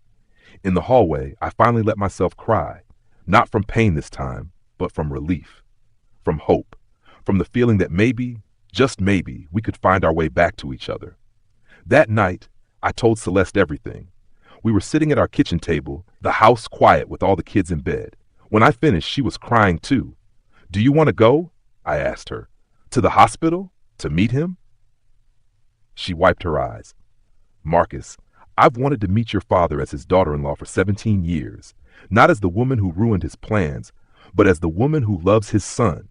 In the hallway, I finally let myself cry, not from pain this time, but from relief, from hope, from the feeling that maybe, just maybe, we could find our way back to each other. That night, I told Celeste everything. We were sitting at our kitchen table, the house quiet with all the kids in bed. When I finished, she was crying too. "Do you want to go?" I asked her. "To the hospital? To meet him? She wiped her eyes. Marcus, I've wanted to meet your father as his daughter-in-law for 17 years, not as the woman who ruined his plans, but as the woman who loves his son.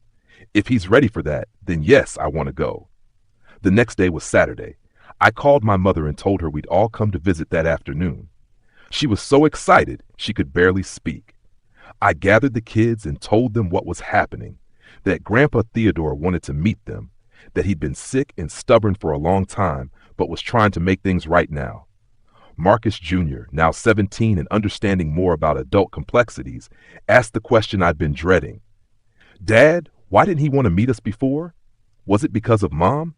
If he's ready for that, then yes, I want to go. The next day was Saturday. I called my mother and told her we'd all come to visit that afternoon. She was so excited she could barely speak. I gathered the kids and told them what was happening, that Grandpa Theodore wanted to meet them, that he'd been sick and stubborn for a long time, but was trying to make things right now. Marcus Jr., now 17 and understanding more about adult complexities, asked the question I'd been dreading. Dad, why didn't he want to meet us before? Was it because of Mom?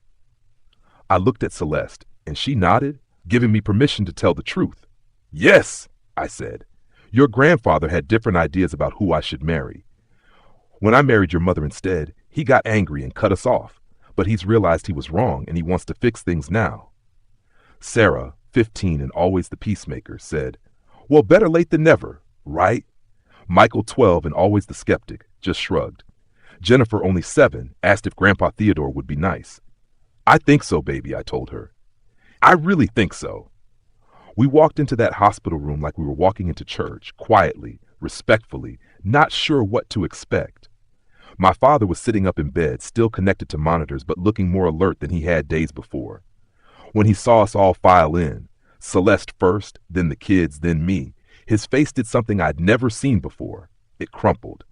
I looked at Celeste, and she nodded, giving me permission to tell the truth. Yes, I said. Your grandfather had different ideas about who I should marry. When I married your mother instead, he got angry and cut us off, but he's realized he was wrong and he wants to fix things now. Sarah, 15 and always the peacemaker, said, Well, better late than never, right? Michael, 12 and always the skeptic, just shrugged. Jennifer, only 7, asked if Grandpa Theodore would be nice. I think so, baby, I told her. I really think so. We walked into that hospital room like we were walking into church, quietly, respectfully, not sure what to expect. My father was sitting up in bed, still connected to monitors, but looking more alert than he had days before. When he saw us all file in, Celeste first, then the kids, then me, his face did something I'd never seen before. It crumpled.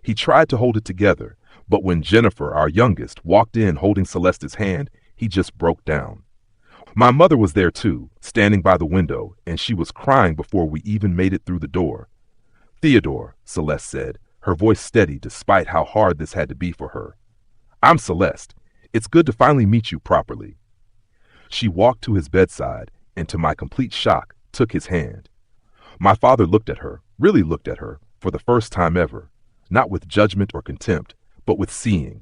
He tried to hold it together, but when Jennifer, our youngest, walked in holding Celeste's hand, he just broke down. My mother was there too, standing by the window, and she was crying before we even made it through the door. Theodore, Celeste said, her voice steady despite how hard this had to be for her. I'm Celeste. It's good to finally meet you properly. She walked to his bedside and, to my complete shock, took his hand. My father looked at her, really looked at her, for the first time ever, not with judgment or contempt, but with seeing.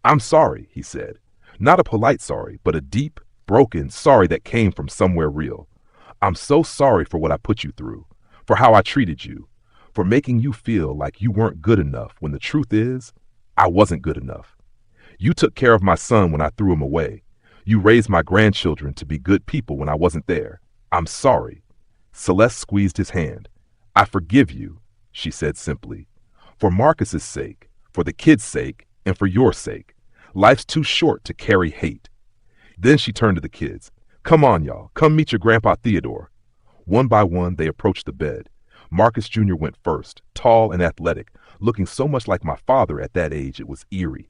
I'm sorry, he said. Not a polite sorry, but a deep, broken sorry that came from somewhere real. I'm so sorry for what I put you through, for how I treated you, for making you feel like you weren't good enough when the truth is, I wasn't good enough. You took care of my son when I threw him away. You raised my grandchildren to be good people when I wasn't there. I'm sorry. Celeste squeezed his hand. I forgive you, she said simply. For Marcus's sake, for the kids' sake, and for your sake. Life's too short to carry hate. Then she turned to the kids. Come on, y'all. Come meet your Grandpa Theodore. One by one, they approached the bed. Marcus Jr. went first, tall and athletic, looking so much like my father at that age it was eerie.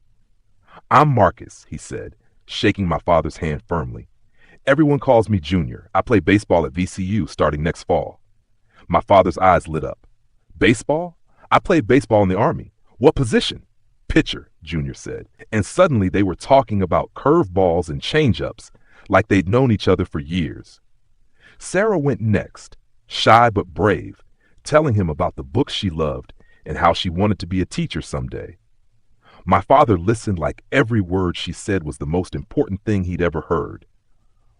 I'm Marcus, he said, shaking my father's hand firmly. Everyone calls me Junior. I play baseball at VCU starting next fall. My father's eyes lit up. Baseball? I played baseball in the Army. What position? Pitcher, Junior said. And suddenly they were talking about curveballs and changeups like they'd known each other for years. Sarah went next, shy but brave, telling him about the books she loved and how she wanted to be a teacher someday. My father listened like every word she said was the most important thing he'd ever heard.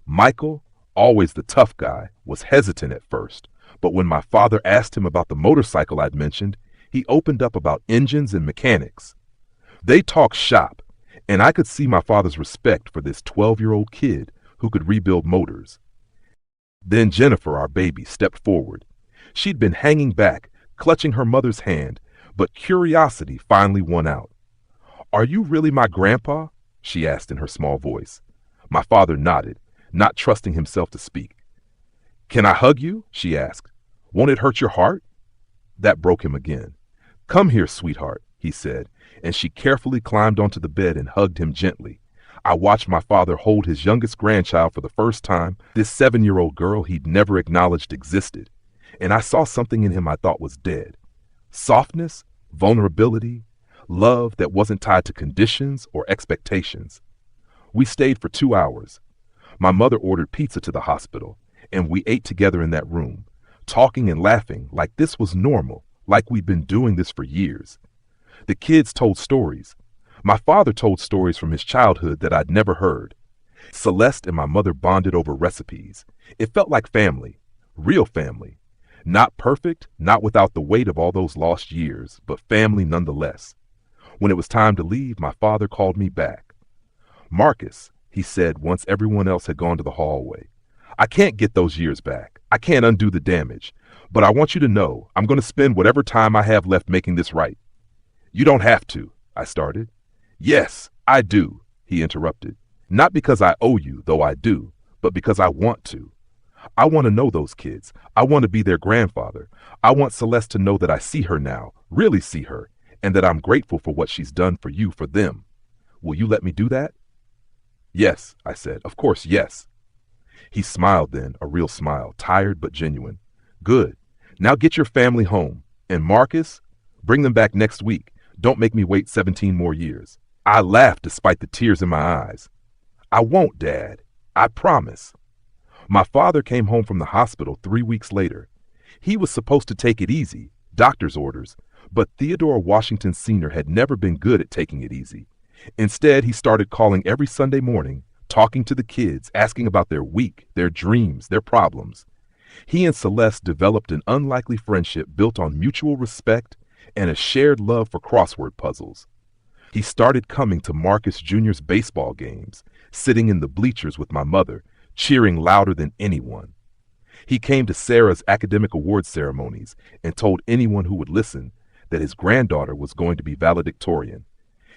Michael, always the tough guy, was hesitant at first, but when my father asked him about the motorcycle I'd mentioned, he opened up about engines and mechanics. They talked shop, and I could see my father's respect for this 12-year-old kid who could rebuild motors. Then Jennifer, our baby, stepped forward. She'd been hanging back, clutching her mother's hand, but curiosity finally won out. Are you really my grandpa? She asked in her small voice. My father nodded, not trusting himself to speak. Can I hug you? She asked. Won't it hurt your heart? That broke him again. Come here, sweetheart, he said, and she carefully climbed onto the bed and hugged him gently. I watched my father hold his youngest grandchild for the first time, this 7-year-old girl he'd never acknowledged existed, and I saw something in him I thought was dead. Softness, vulnerability, love that wasn't tied to conditions or expectations. We stayed for 2 hours. My mother ordered pizza to the hospital, and we ate together in that room, talking and laughing like this was normal, like we'd been doing this for years. The kids told stories. My father told stories from his childhood that I'd never heard. Celeste and my mother bonded over recipes. It felt like family, real family. Not perfect, not without the weight of all those lost years, but family nonetheless. When it was time to leave, my father called me back. Marcus, he said once everyone else had gone to the hallway. I can't get those years back. I can't undo the damage. But I want you to know I'm going to spend whatever time I have left making this right. You don't have to, I started. Yes, I do, he interrupted. Not because I owe you, though I do, but because I want to. I want to know those kids. I want to be their grandfather. I want Celeste to know that I see her now, really see her, and that I'm grateful for what she's done for you, for them. Will you let me do that? Yes, I said. Of course, yes. He smiled then, a real smile, tired but genuine. Good. Now get your family home. And Marcus, bring them back next week. Don't make me wait 17 more years. I laughed despite the tears in my eyes. I won't, Dad. I promise. My father came home from the hospital 3 weeks later. He was supposed to take it easy, doctor's orders, but Theodore Washington Sr. had never been good at taking it easy. Instead, he started calling every Sunday morning, talking to the kids, asking about their week, their dreams, their problems. He and Celeste developed an unlikely friendship built on mutual respect and a shared love for crossword puzzles. He started coming to Marcus Jr.'s baseball games, sitting in the bleachers with my mother, cheering louder than anyone. He came to Sarah's academic award ceremonies and told anyone who would listen that his granddaughter was going to be valedictorian.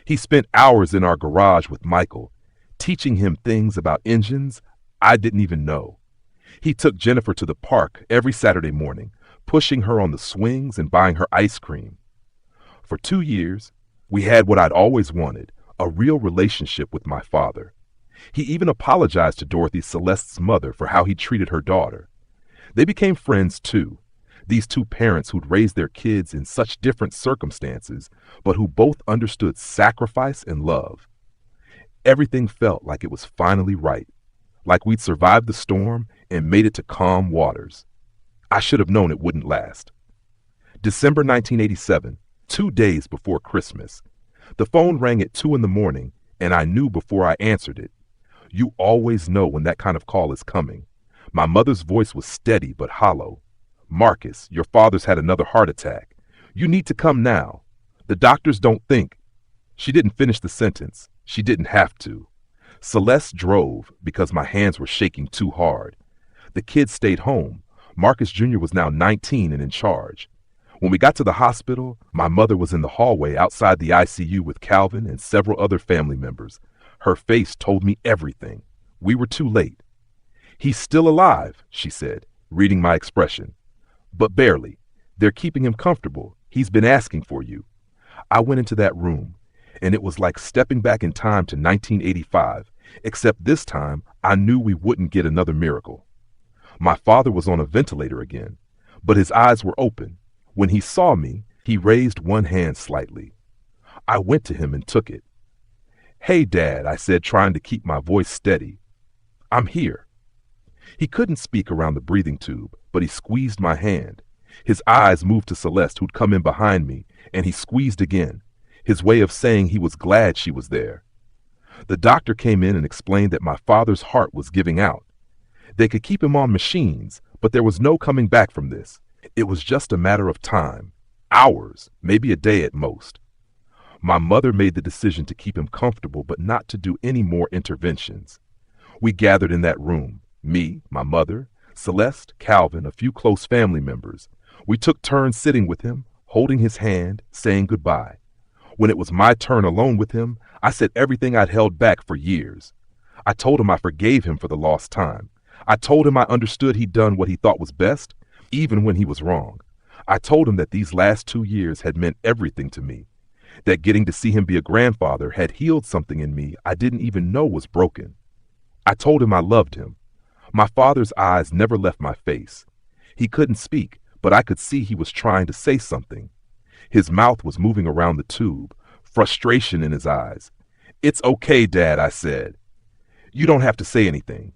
He spent hours in our garage with Michael, teaching him things about engines I didn't even know. He took Jennifer to the park every Saturday morning, pushing her on the swings and buying her ice cream. For 2 years, we had what I'd always wanted, a real relationship with my father. He even apologized to Dorothy, Celeste's mother, for how he treated her daughter. They became friends, too. These two parents who'd raised their kids in such different circumstances, but who both understood sacrifice and love. Everything felt like it was finally right, like we'd survived the storm and made it to calm waters. I should have known it wouldn't last. December 1987, 2 days before Christmas. The phone rang at 2 in the morning, and I knew before I answered it. You always know when that kind of call is coming. My mother's voice was steady but hollow. Marcus, your father's had another heart attack. You need to come now. The doctors don't think. She didn't finish the sentence. She didn't have to. Celeste drove because my hands were shaking too hard. The kids stayed home. Marcus Jr. was now 19 and in charge. When we got to the hospital, my mother was in the hallway outside the ICU with Calvin and several other family members. Her face told me everything. We were too late. He's still alive, she said, reading my expression. But barely. They're keeping him comfortable. He's been asking for you. I went into that room, and it was like stepping back in time to 1985, except this time I knew we wouldn't get another miracle. My father was on a ventilator again, but his eyes were open. When he saw me, he raised one hand slightly. I went to him and took it. Hey, Dad, I said, trying to keep my voice steady. I'm here. He couldn't speak around the breathing tube, but he squeezed my hand. His eyes moved to Celeste, who'd come in behind me, and he squeezed again, his way of saying he was glad she was there. The doctor came in and explained that my father's heart was giving out. They could keep him on machines, but there was no coming back from this. It was just a matter of time, hours, maybe a day at most. My mother made the decision to keep him comfortable, but not to do any more interventions. We gathered in that room, me, my mother, Celeste, Calvin, a few close family members. We took turns sitting with him, holding his hand, saying goodbye. When it was my turn alone with him, I said everything I'd held back for years. I told him I forgave him for the lost time. I told him I understood he'd done what he thought was best, even when he was wrong. I told him that these last 2 years had meant everything to me, that getting to see him be a grandfather had healed something in me I didn't even know was broken. I told him I loved him. My father's eyes never left my face. He couldn't speak, but I could see he was trying to say something. His mouth was moving around the tube, frustration in his eyes. It's okay, Dad, I said. You don't have to say anything.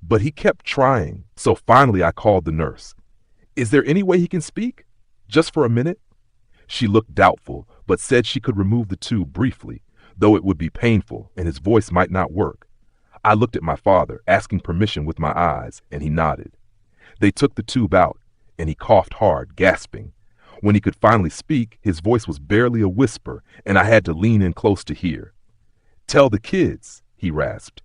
But he kept trying, so finally I called the nurse. Is there any way he can speak? Just for a minute? She looked doubtful, but said she could remove the tube briefly, though it would be painful and his voice might not work. I looked at my father, asking permission with my eyes, and he nodded. They took the tube out, and he coughed hard, gasping. When he could finally speak, his voice was barely a whisper, and I had to lean in close to hear. Tell the kids. he rasped.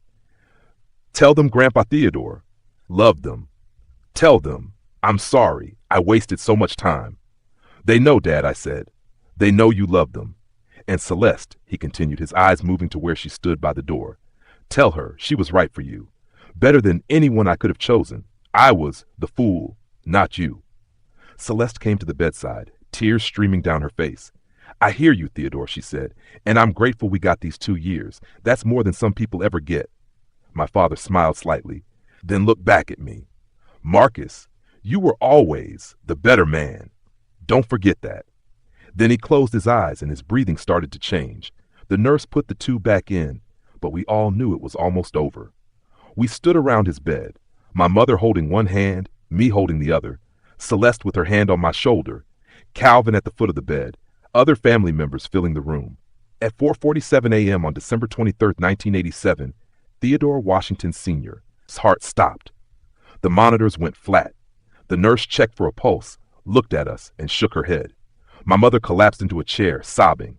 Tell them Grandpa Theodore loved them. Tell them, I'm sorry, I wasted so much time. They know, Dad, I said. They know you love them. And Celeste, he continued, his eyes moving to where she stood by the door. Tell her she was right for you. Better than anyone I could have chosen. I was the fool, not you. Celeste came to the bedside, tears streaming down her face. I hear you, Theodore, she said, and I'm grateful we got these 2 years. That's more than some people ever get. My father smiled slightly, then looked back at me. Marcus, you were always the better man. Don't forget that. Then he closed his eyes and his breathing started to change. The nurse put the tube back in, but we all knew it was almost over. We stood around his bed, my mother holding one hand, me holding the other, Celeste with her hand on my shoulder, Calvin at the foot of the bed, other family members filling the room. At 4:47 a.m. on December 23, 1987, Theodore Washington Sr.'s heart stopped. The monitors went flat. The nurse checked for a pulse, looked at us, and shook her head. My mother collapsed into a chair, sobbing.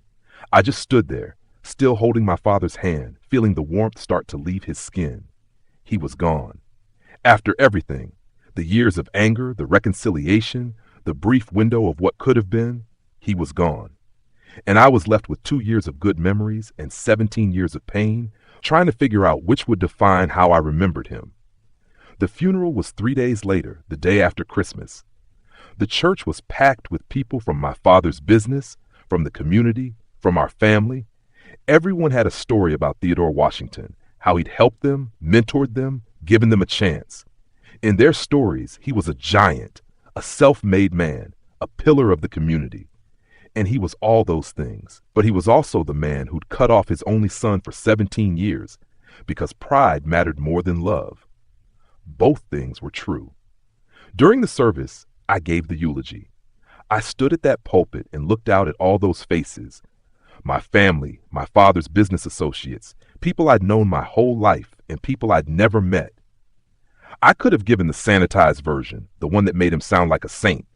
I just stood there, still holding my father's hand, feeling the warmth start to leave his skin. He was gone. After everything, the years of anger, the reconciliation, the brief window of what could have been, he was gone. And I was left with 2 years of good memories and 17 years of pain, trying to figure out which would define how I remembered him. The funeral was 3 days later, the day after Christmas. The church was packed with people from my father's business, from the community, from our family. Everyone had a story about Theodore Washington, how he'd helped them, mentored them, given them a chance. In their stories, he was a giant, a self-made man, a pillar of the community. And he was all those things, but he was also the man who'd cut off his only son for 17 years because pride mattered more than love. Both things were true. During the service, I gave the eulogy. I stood at that pulpit and looked out at all those faces. My family, my father's business associates, people I'd known my whole life, and people I'd never met. I could have given the sanitized version, the one that made him sound like a saint,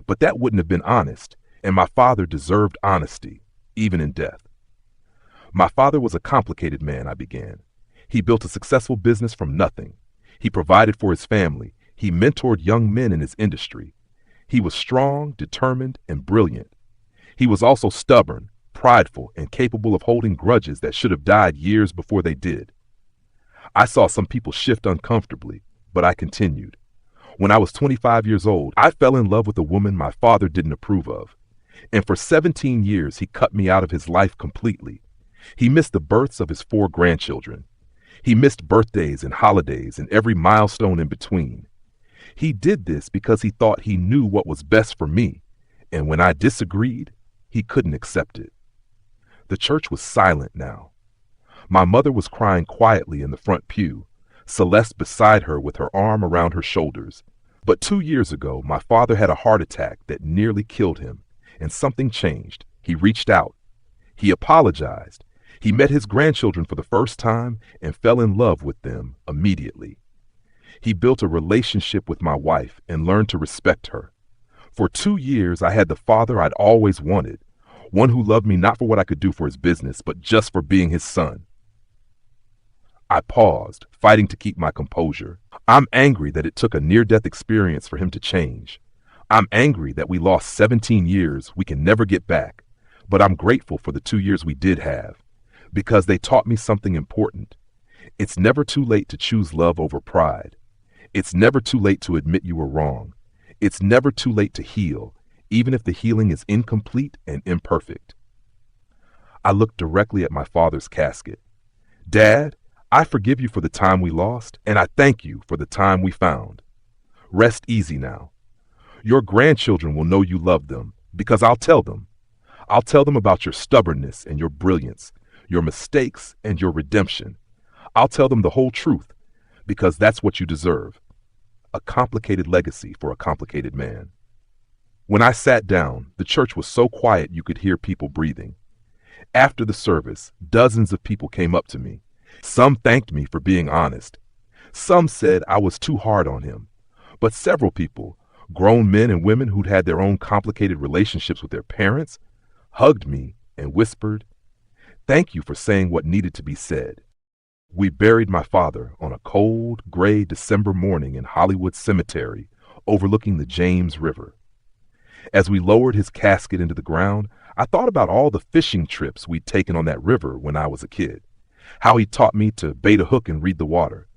but that wouldn't have been honest, and my father deserved honesty, even in death. My father was a complicated man, I began. He built a successful business from nothing. He provided for his family. He mentored young men in his industry. He was strong, determined, and brilliant. He was also stubborn, prideful, and capable of holding grudges that should have died years before they did. I saw some people shift uncomfortably, but I continued. When I was 25 years old, I fell in love with a woman my father didn't approve of. And for 17 years, he cut me out of his life completely. He missed the births of his 4 grandchildren. He missed birthdays and holidays and every milestone in between. He did this because he thought he knew what was best for me, and when I disagreed, he couldn't accept it. The church was silent now. My mother was crying quietly in the front pew, Celeste beside her with her arm around her shoulders. But 2 years ago, my father had a heart attack that nearly killed him, and something changed. He reached out. He apologized. He met his grandchildren for the first time and fell in love with them immediately. He built a relationship with my wife and learned to respect her. For 2 years, I had the father I'd always wanted, one who loved me not for what I could do for his business, but just for being his son. I paused, fighting to keep my composure. I'm angry that it took a near-death experience for him to change. I'm angry that we lost 17 years we can never get back, but I'm grateful for the 2 years we did have, because they taught me something important. It's never too late to choose love over pride. It's never too late to admit you were wrong. It's never too late to heal, even if the healing is incomplete and imperfect. I looked directly at my father's casket. Dad, I forgive you for the time we lost, and I thank you for the time we found. Rest easy now. Your grandchildren will know you love them, because I'll tell them. I'll tell them about your stubbornness and your brilliance, your mistakes and your redemption. I'll tell them the whole truth, because that's what you deserve. A complicated legacy for a complicated man. When I sat down, the church was so quiet you could hear people breathing. After the service, dozens of people came up to me. Some thanked me for being honest. Some said I was too hard on him. But several people, grown men and women who'd had their own complicated relationships with their parents, hugged me and whispered, "Thank you for saying what needed to be said." We buried my father on a cold, gray December morning in Hollywood Cemetery, overlooking the James River. As we lowered his casket into the ground, I thought about all the fishing trips we'd taken on that river when I was a kid. How he taught me to bait a hook and read the water.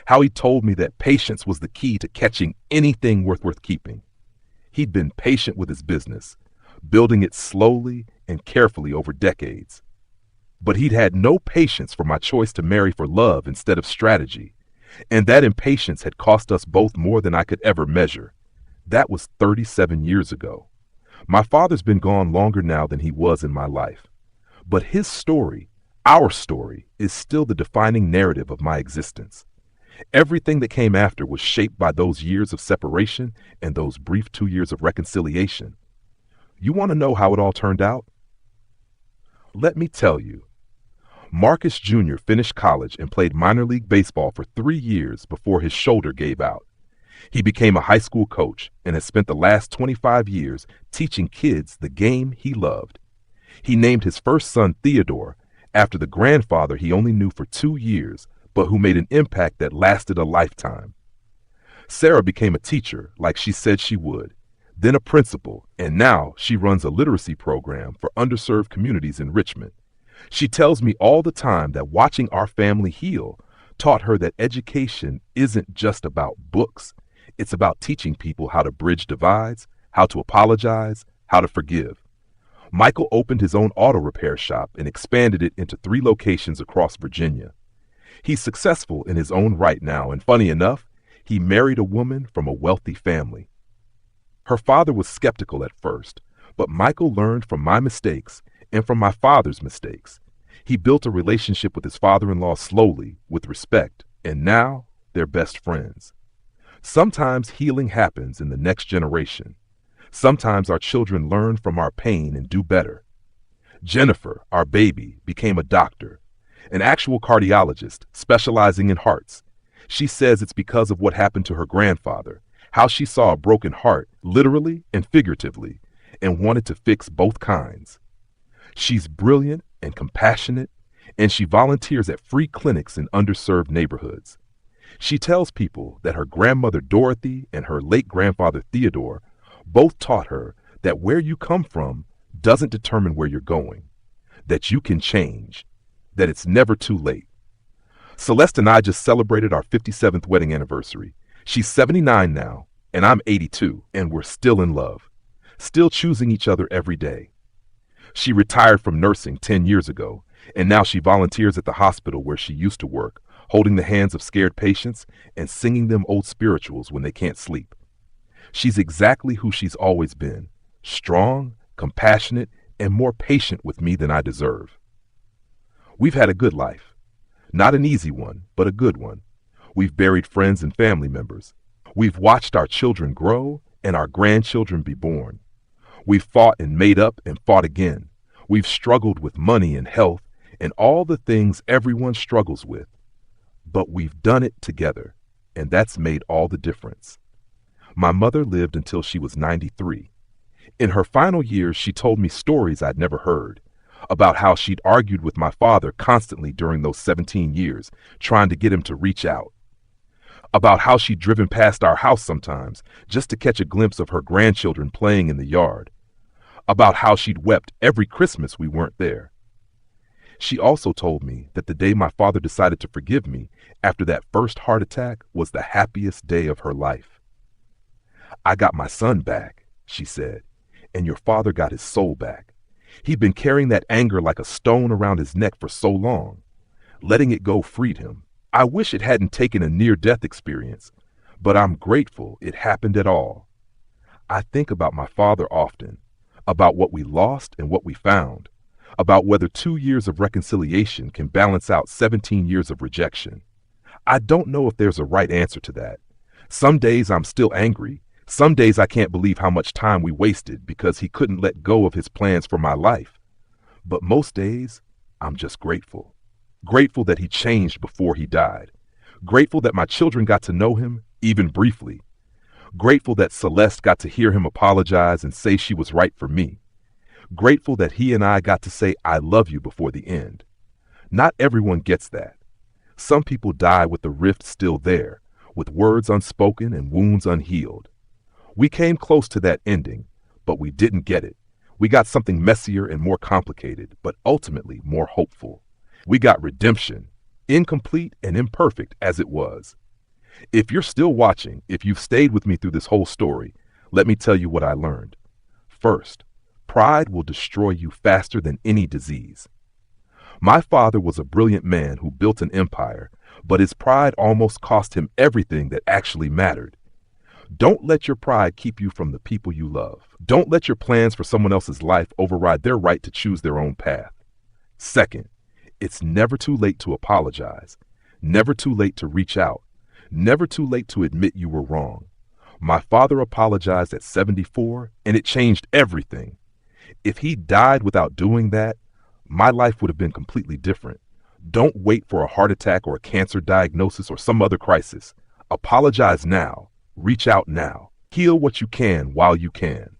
How he told me that patience was the key to catching anything worth keeping. He'd been patient with his business, building it slowly and carefully over decades. But he'd had no patience for my choice to marry for love instead of strategy. And that impatience had cost us both more than I could ever measure. That was 37 years ago. My father's been gone longer now than he was in my life. But his story, our story, is still the defining narrative of my existence. Everything that came after was shaped by those years of separation and those brief 2 years of reconciliation. You want to know how it all turned out? Let me tell you. Marcus Jr. finished college and played minor league baseball for 3 years before his shoulder gave out. He became a high school coach and has spent the last 25 years teaching kids the game he loved. He named his first son Theodore after the grandfather he only knew for 2 years, but who made an impact that lasted a lifetime. Sarah became a teacher like she said she would, then a principal, and now she runs a literacy program for underserved communities in Richmond. She tells me all the time that watching our family heal taught her that education isn't just about books. It's about teaching people how to bridge divides, how to apologize, how to forgive. Michael opened his own auto repair shop and expanded it into 3 locations across Virginia. He's successful in his own right now, and funny enough, he married a woman from a wealthy family. Her father was skeptical at first, but Michael learned from my mistakes and from my father's mistakes. He built a relationship with his father-in-law slowly, with respect, and now they're best friends. Sometimes healing happens in the next generation. Sometimes our children learn from our pain and do better. Jennifer, our baby, became a doctor, an actual cardiologist specializing in hearts. She says it's because of what happened to her grandfather, how she saw a broken heart, literally and figuratively, and wanted to fix both kinds. She's brilliant and compassionate, and she volunteers at free clinics in underserved neighborhoods. She tells people that her grandmother Dorothy and her late grandfather Theodore both taught her that where you come from doesn't determine where you're going, that you can change, that it's never too late. Celeste and I just celebrated our 57th wedding anniversary. She's 79 now, and I'm 82, and we're still in love, still choosing each other every day. She retired from nursing 10 years ago, and now she volunteers at the hospital where she used to work, holding the hands of scared patients and singing them old spirituals when they can't sleep. She's exactly who she's always been, strong, compassionate, and more patient with me than I deserve. We've had a good life. Not an easy one, but a good one. We've buried friends and family members. We've watched our children grow and our grandchildren be born. We've fought and made up and fought again. We've struggled with money and health and all the things everyone struggles with. But we've done it together, and that's made all the difference. My mother lived until she was 93. In her final years, she told me stories I'd never heard, about how she'd argued with my father constantly during those 17 years, trying to get him to reach out. About how she'd driven past our house sometimes just to catch a glimpse of her grandchildren playing in the yard. About how she'd wept every Christmas we weren't there. She also told me that the day my father decided to forgive me after that first heart attack was the happiest day of her life. I got my son back, she said, and your father got his soul back. He'd been carrying that anger like a stone around his neck for so long. Letting it go freed him. I wish it hadn't taken a near-death experience, but I'm grateful it happened at all. I think about my father often, about what we lost and what we found, about whether 2 years of reconciliation can balance out 17 years of rejection. I don't know if there's a right answer to that. Some days I'm still angry. Some days I can't believe how much time we wasted because he couldn't let go of his plans for my life. But most days, I'm just grateful. Grateful that he changed before he died. Grateful that my children got to know him, even briefly. Grateful that Celeste got to hear him apologize and say she was right for me. Grateful that he and I got to say I love you before the end. Not everyone gets that. Some people die with the rift still there, with words unspoken and wounds unhealed. We came close to that ending, but we didn't get it. We got something messier and more complicated, but ultimately more hopeful. We got redemption, incomplete and imperfect as it was. If you're still watching, if you've stayed with me through this whole story, let me tell you what I learned. First, pride will destroy you faster than any disease. My father was a brilliant man who built an empire, but his pride almost cost him everything that actually mattered. Don't let your pride keep you from the people you love. Don't let your plans for someone else's life override their right to choose their own path. Second, it's never too late to apologize, never too late to reach out, never too late to admit you were wrong. My father apologized at 74, and it changed everything. If he died without doing that, my life would have been completely different. Don't wait for a heart attack or a cancer diagnosis or some other crisis. Apologize now. Reach out now. Heal what you can while you can.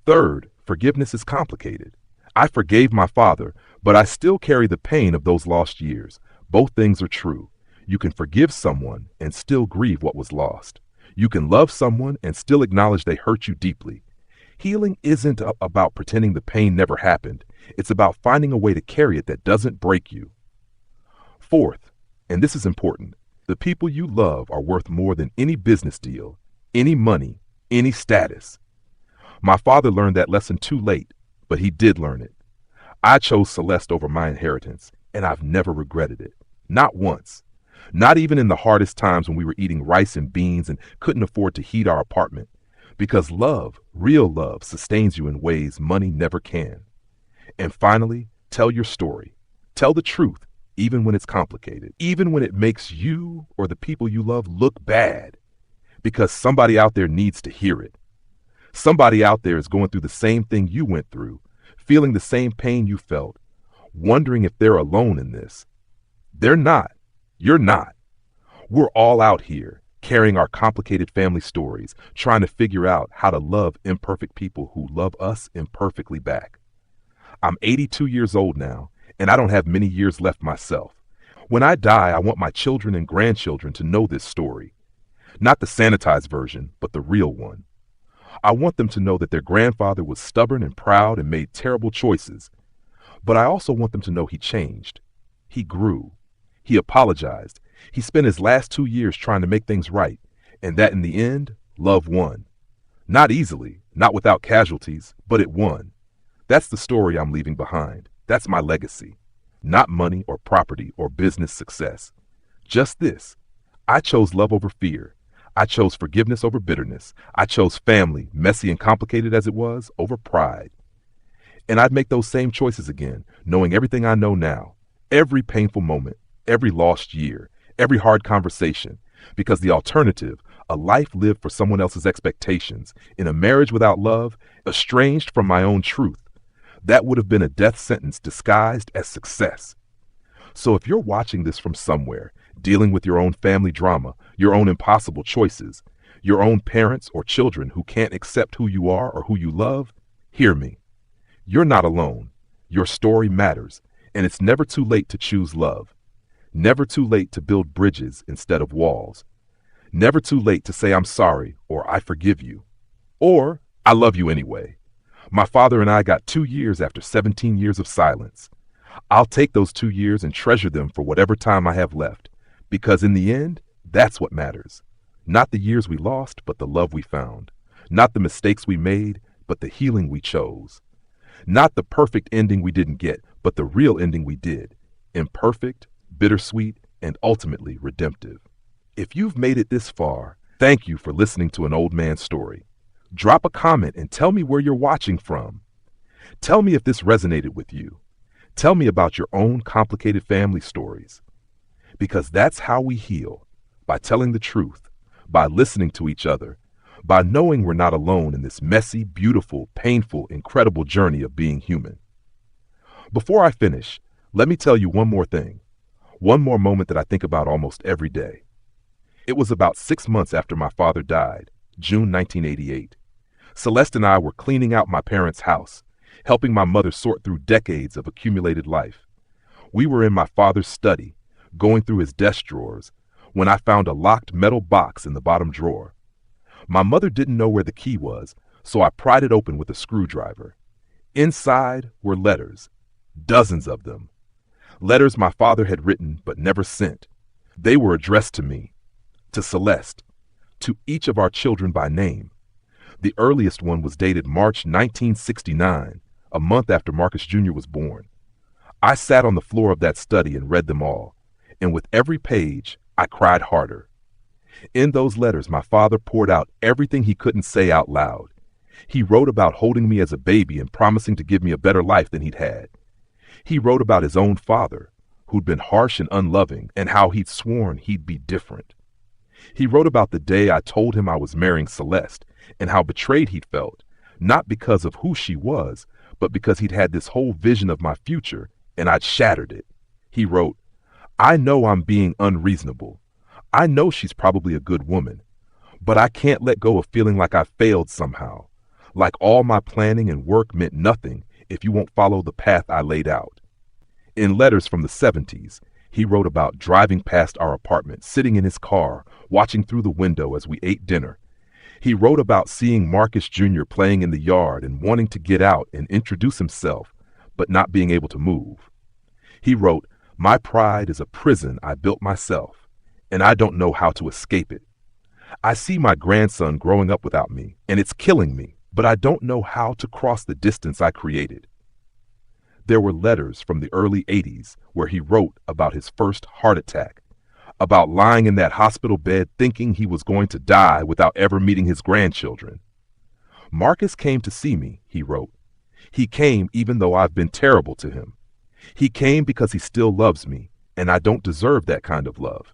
Third, forgiveness is complicated. I forgave my father, but I still carry the pain of those lost years. Both things are true. You can forgive someone and still grieve what was lost. You can love someone and still acknowledge they hurt you deeply. Healing isn't about pretending the pain never happened. It's about finding a way to carry it that doesn't break you. Fourth, and this is important, the people you love are worth more than any business deal, any money, any status. My father learned that lesson too late, but he did learn it. I chose Celeste over my inheritance, and I've never regretted it. Not once. Not even in the hardest times when we were eating rice and beans and couldn't afford to heat our apartment. Because love, real love, sustains you in ways money never can. And finally, tell your story. Tell the truth, even when it's complicated. Even when it makes you or the people you love look bad. Because somebody out there needs to hear it. Somebody out there is going through the same thing you went through, feeling the same pain you felt, wondering if they're alone in this. They're not. You're not. We're all out here, carrying our complicated family stories, trying to figure out how to love imperfect people who love us imperfectly back. I'm 82 years old now, and I don't have many years left myself. When I die, I want my children and grandchildren to know this story. Not the sanitized version, but the real one. I want them to know that their grandfather was stubborn and proud and made terrible choices. But I also want them to know he changed. He grew. He apologized. He spent his last 2 years trying to make things right, and that in the end, love won. Not easily, not without casualties, but it won. That's the story I'm leaving behind. That's my legacy. Not money or property or business success. Just this. I chose love over fear. I chose forgiveness over bitterness. I chose family, messy and complicated as it was, over pride. And I'd make those same choices again, knowing everything I know now. Every painful moment, every lost year, every hard conversation. Because the alternative, a life lived for someone else's expectations, in a marriage without love, estranged from my own truth, that would have been a death sentence disguised as success. So if you're watching this from somewhere, dealing with your own family drama, your own impossible choices, your own parents or children who can't accept who you are or who you love, hear me. You're not alone. Your story matters, and it's never too late to choose love. Never too late to build bridges instead of walls. Never too late to say I'm sorry or I forgive you. Or I love you anyway. My father and I got 2 years after 17 years of silence. I'll take those 2 years and treasure them for whatever time I have left, because in the end, that's what matters. Not the years we lost, but the love we found. Not the mistakes we made, but the healing we chose. Not the perfect ending we didn't get, but the real ending we did. Imperfect, bittersweet, and ultimately redemptive. If you've made it this far, thank you for listening to an old man's story. Drop a comment and tell me where you're watching from. Tell me if this resonated with you. Tell me about your own complicated family stories. Because that's how we heal, by telling the truth, by listening to each other, by knowing we're not alone in this messy, beautiful, painful, incredible journey of being human. Before I finish, let me tell you one more thing. One more moment that I think about almost every day. It was about 6 months after my father died, June 1988. Celeste and I were cleaning out my parents' house, helping my mother sort through decades of accumulated life. We were in my father's study, going through his desk drawers, when I found a locked metal box in the bottom drawer. My mother didn't know where the key was, so I pried it open with a screwdriver. Inside were letters, dozens of them. Letters my father had written but never sent. They were addressed to me, to Celeste, to each of our children by name. The earliest one was dated March 1969, a month after Marcus Jr. was born. I sat on the floor of that study and read them all, and with every page, I cried harder. In those letters, my father poured out everything he couldn't say out loud. He wrote about holding me as a baby and promising to give me a better life than he'd had. He wrote about his own father, who'd been harsh and unloving, and how he'd sworn he'd be different. He wrote about the day I told him I was marrying Celeste, and how betrayed he'd felt, not because of who she was, but because he'd had this whole vision of my future, and I'd shattered it. He wrote, "I know I'm being unreasonable. I know she's probably a good woman, but I can't let go of feeling like I failed somehow, like all my planning and work meant nothing if you won't follow the path I laid out." In letters from the 70s, he wrote about driving past our apartment, sitting in his car, watching through the window as we ate dinner. He wrote about seeing Marcus Jr. playing in the yard and wanting to get out and introduce himself, but not being able to move. He wrote, "My pride is a prison I built myself, and I don't know how to escape it. I see my grandson growing up without me, and it's killing me, but I don't know how to cross the distance I created." There were letters from the early 80s where he wrote about his first heart attack, about lying in that hospital bed thinking he was going to die without ever meeting his grandchildren. "Marcus came to see me," he wrote. "He came even though I've been terrible to him. He came because he still loves me, and I don't deserve that kind of love."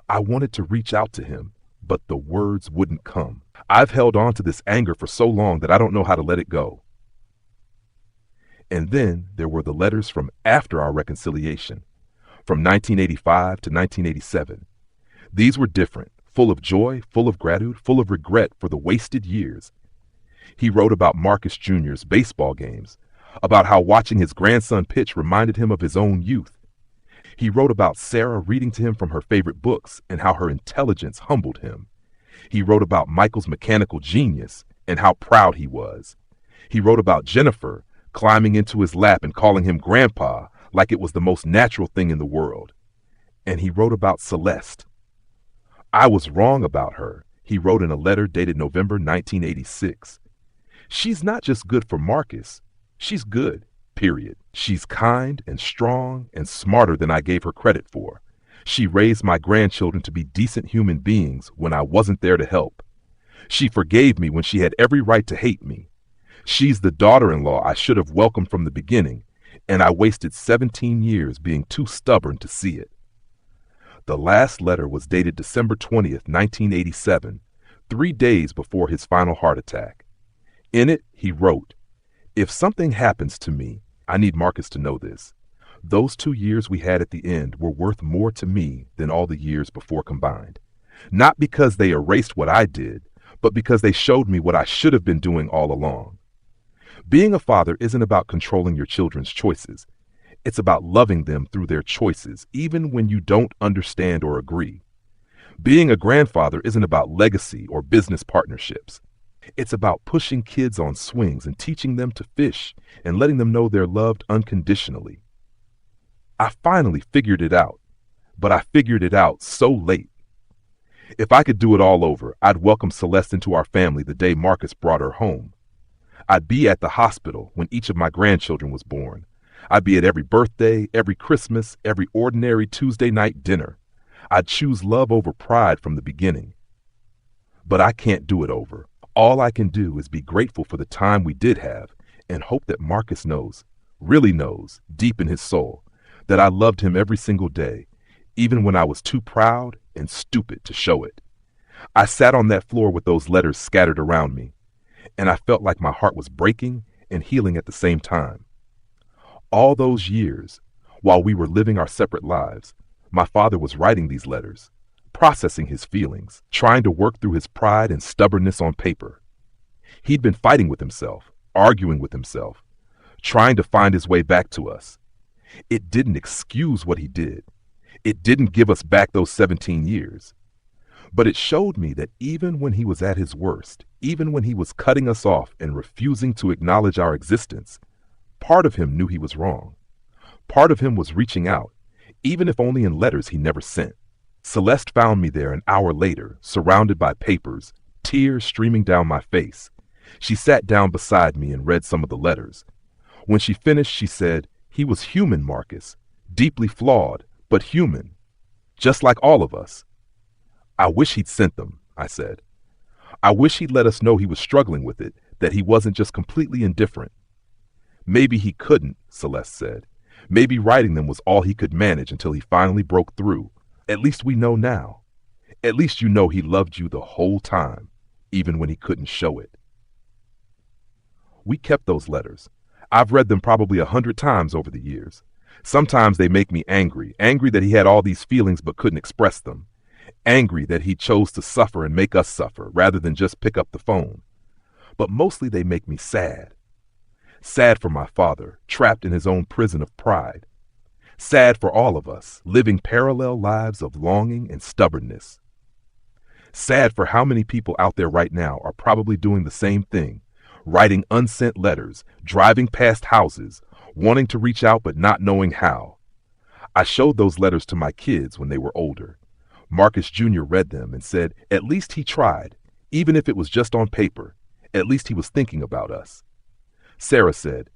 I wanted to reach out to him, but the words wouldn't come. I've held on to this anger for so long that I don't know how to let it go. And then there were the letters from after our reconciliation, from 1985 to 1987. These were different, full of joy, full of gratitude, full of regret for the wasted years. He wrote about Marcus Jr.'s baseball games, about how watching his grandson pitch reminded him of his own youth. He wrote about Sarah reading to him from her favorite books and how her intelligence humbled him. He wrote about Michael's mechanical genius and how proud he was. He wrote about Jennifer climbing into his lap and calling him Grandpa like it was the most natural thing in the world. And he wrote about Celeste. "I was wrong about her," he wrote in a letter dated November 1986. "She's not just good for Marcus. She's good, period. She's kind and strong and smarter than I gave her credit for. She raised my grandchildren to be decent human beings when I wasn't there to help. She forgave me when she had every right to hate me. She's the daughter-in-law I should have welcomed from the beginning, and I wasted 17 years being too stubborn to see it." The last letter was dated December 20th, 1987, 3 days before his final heart attack. In it, he wrote, "If something happens to me, I need Marcus to know this. Those 2 years we had at the end were worth more to me than all the years before combined. Not because they erased what I did, but because they showed me what I should have been doing all along. Being a father isn't about controlling your children's choices. It's about loving them through their choices, even when you don't understand or agree. Being a grandfather isn't about legacy or business partnerships. It's about pushing kids on swings and teaching them to fish and letting them know they're loved unconditionally. I finally figured it out, but I figured it out so late. If I could do it all over, I'd welcome Celeste into our family the day Marcus brought her home. I'd be at the hospital when each of my grandchildren was born. I'd be at every birthday, every Christmas, every ordinary Tuesday night dinner. I'd choose love over pride from the beginning. But I can't do it over. All I can do is be grateful for the time we did have and hope that Marcus knows, really knows, deep in his soul, that I loved him every single day, even when I was too proud and stupid to show it. I sat on that floor with those letters scattered around me, and I felt like my heart was breaking and healing at the same time. All those years, while we were living our separate lives, my father was writing these letters, processing his feelings, trying to work through his pride and stubbornness on paper. He'd been fighting with himself, arguing with himself, trying to find his way back to us. It didn't excuse what he did. It didn't give us back those 17 years, but it showed me that even when he was at his worst, even when he was cutting us off and refusing to acknowledge our existence, part of him knew he was wrong. Part of him was reaching out, even if only in letters he never sent. Celeste found me there an hour later, surrounded by papers, tears streaming down my face. She sat down beside me and read some of the letters. When she finished, she said, "He was human, Marcus, deeply flawed, but human, just like all of us." "I wish he'd sent them," I said. "I wish he'd let us know he was struggling with it, that he wasn't just completely indifferent." "Maybe he couldn't," Celeste said. "Maybe writing them was all he could manage until he finally broke through. At least we know now. At least you know he loved you the whole time, even when he couldn't show it." We kept those letters. I've read them probably 100 times over the years. Sometimes they make me angry that he had all these feelings but couldn't express them. Angry that he chose to suffer and make us suffer rather than just pick up the phone. But mostly they make me sad. Sad for my father, trapped in his own prison of pride. Sad for all of us, living parallel lives of longing and stubbornness. Sad for how many people out there right now are probably doing the same thing, writing unsent letters, driving past houses, wanting to reach out but not knowing how. I showed those letters to my kids when they were older. Marcus Jr. read them and said, at least he tried, even if it was just on paper. At least he was thinking about us. Sarah said,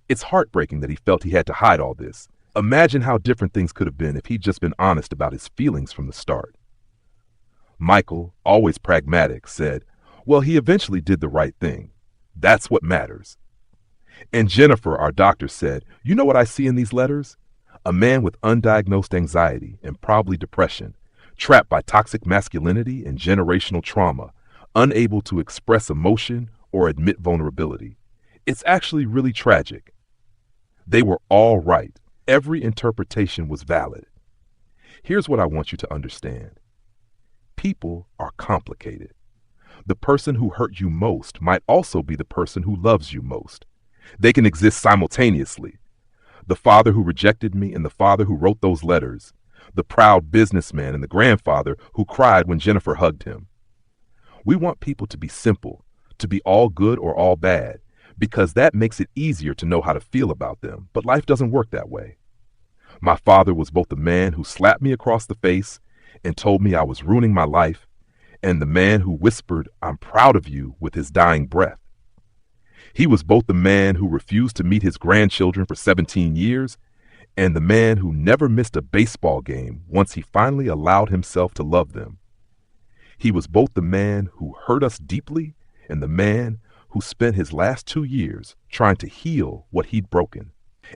it's heartbreaking that he felt he had to hide all this. Imagine how different things could have been if he'd just been honest about his feelings from the start. Michael, always pragmatic, said, well, he eventually did the right thing. That's what matters. And Jennifer, our doctor, said, you know what I see in these letters? A man with undiagnosed anxiety and probably depression, trapped by toxic masculinity and generational trauma, unable to express emotion or admit vulnerability. It's actually really tragic. They were all right. Every interpretation was valid. Here's what I want you to understand. People are complicated. The person who hurt you most might also be the person who loves you most. They can exist simultaneously. The father who rejected me and the father who wrote those letters. The proud businessman and the grandfather who cried when Jennifer hugged him. We want people to be simple, to be all good or all bad, because that makes it easier to know how to feel about them, but life doesn't work that way. My father was both the man who slapped me across the face and told me I was ruining my life, and the man who whispered, I'm proud of you, with his dying breath. He was both the man who refused to meet his grandchildren for 17 years and the man who never missed a baseball game once he finally allowed himself to love them. He was both the man who hurt us deeply and the man who spent his last 2 years trying to heal what he'd broken.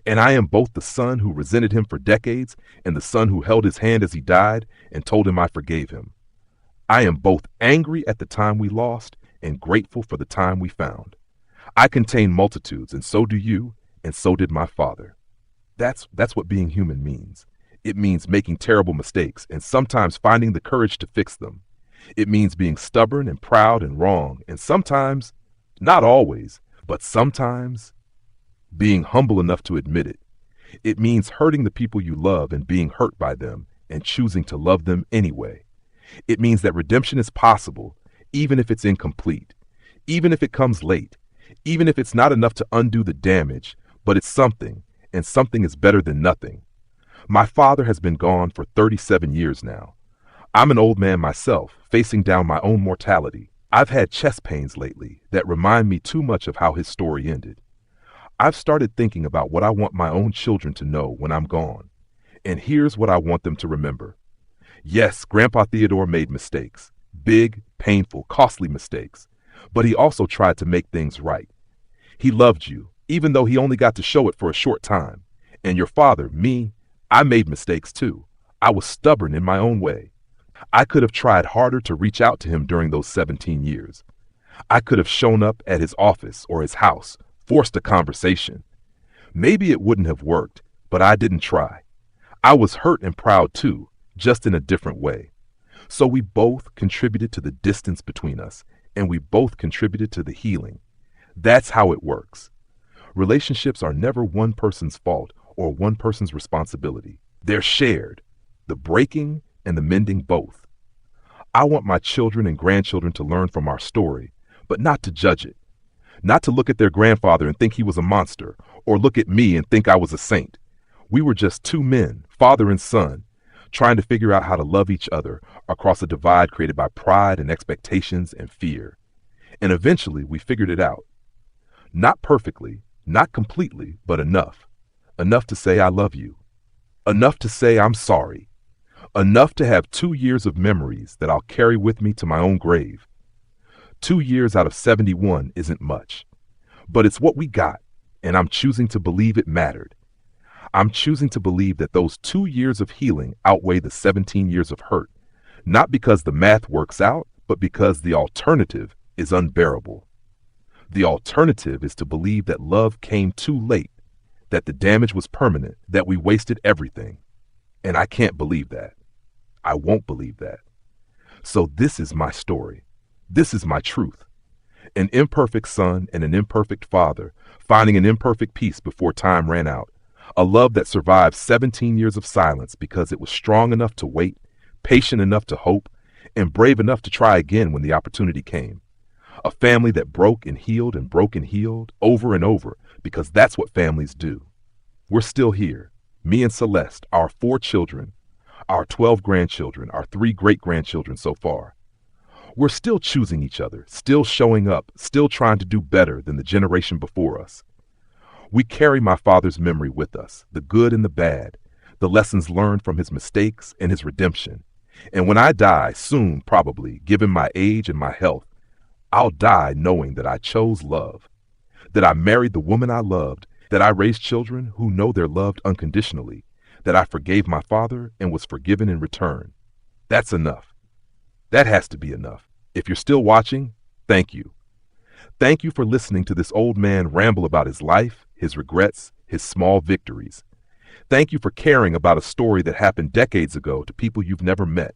And I am both the son who resented him for decades and the son who held his hand as he died and told him I forgave him. I am both angry at the time we lost and grateful for the time we found. I contain multitudes, and so do you, and so did my father. That's what being human means. It means making terrible mistakes and sometimes finding the courage to fix them. It means being stubborn and proud and wrong, and sometimes, not always, but sometimes, being humble enough to admit it. It means hurting the people you love and being hurt by them and choosing to love them anyway. It means that redemption is possible, even if it's incomplete, even if it comes late, even if it's not enough to undo the damage, but it's something, and something is better than nothing. My father has been gone for 37 years now. I'm an old man myself, facing down my own mortality. I've had chest pains lately that remind me too much of how his story ended. I've started thinking about what I want my own children to know when I'm gone. And here's what I want them to remember. Yes, Grandpa Theodore made mistakes. Big, painful, costly mistakes. But he also tried to make things right. He loved you, even though he only got to show it for a short time. And your father, me, I made mistakes too. I was stubborn in my own way. I could have tried harder to reach out to him during those 17 years. I could have shown up at his office or his house, forced a conversation. Maybe it wouldn't have worked, but I didn't try. I was hurt and proud too, just in a different way. So we both contributed to the distance between us, and we both contributed to the healing. That's how it works. Relationships are never one person's fault or one person's responsibility. They're shared. the breaking and the mending both. I want my children and grandchildren to learn from our story, but not to judge it, not to look at their grandfather and think he was a monster, or look at me and think I was a saint. We were just two men, father and son, trying to figure out how to love each other across a divide created by pride and expectations and fear. And eventually we figured it out. Not perfectly, not completely, but enough. Enough to say I love you. Enough to say I'm sorry. Enough to have 2 years of memories that I'll carry with me to my own grave. 2 years out of 71 isn't much, but it's what we got, and I'm choosing to believe it mattered. I'm choosing to believe that those 2 years of healing outweigh the 17 years of hurt, not because the math works out, but because the alternative is unbearable. The alternative is to believe that love came too late, that the damage was permanent, that we wasted everything. And I can't believe that. I won't believe that. So this is my story. This is my truth. An imperfect son and an imperfect father finding an imperfect peace before time ran out. A love that survived 17 years of silence because it was strong enough to wait, patient enough to hope, and brave enough to try again when the opportunity came. A family that broke and healed over and over because that's what families do. We're still here, me and Celeste, our 4 children, our 12 grandchildren, our 3 great-grandchildren so far. We're still choosing each other, still showing up, still trying to do better than the generation before us. We carry my father's memory with us, the good and the bad, the lessons learned from his mistakes and his redemption. And when I die, soon probably, given my age and my health, I'll die knowing that I chose love, that I married the woman I loved, that I raised children who know they're loved unconditionally, that I forgave my father and was forgiven in return. That's enough. That has to be enough. If you're still watching, thank you. Thank you for listening to this old man ramble about his life, his regrets, his small victories. Thank you for caring about a story that happened decades ago to people you've never met.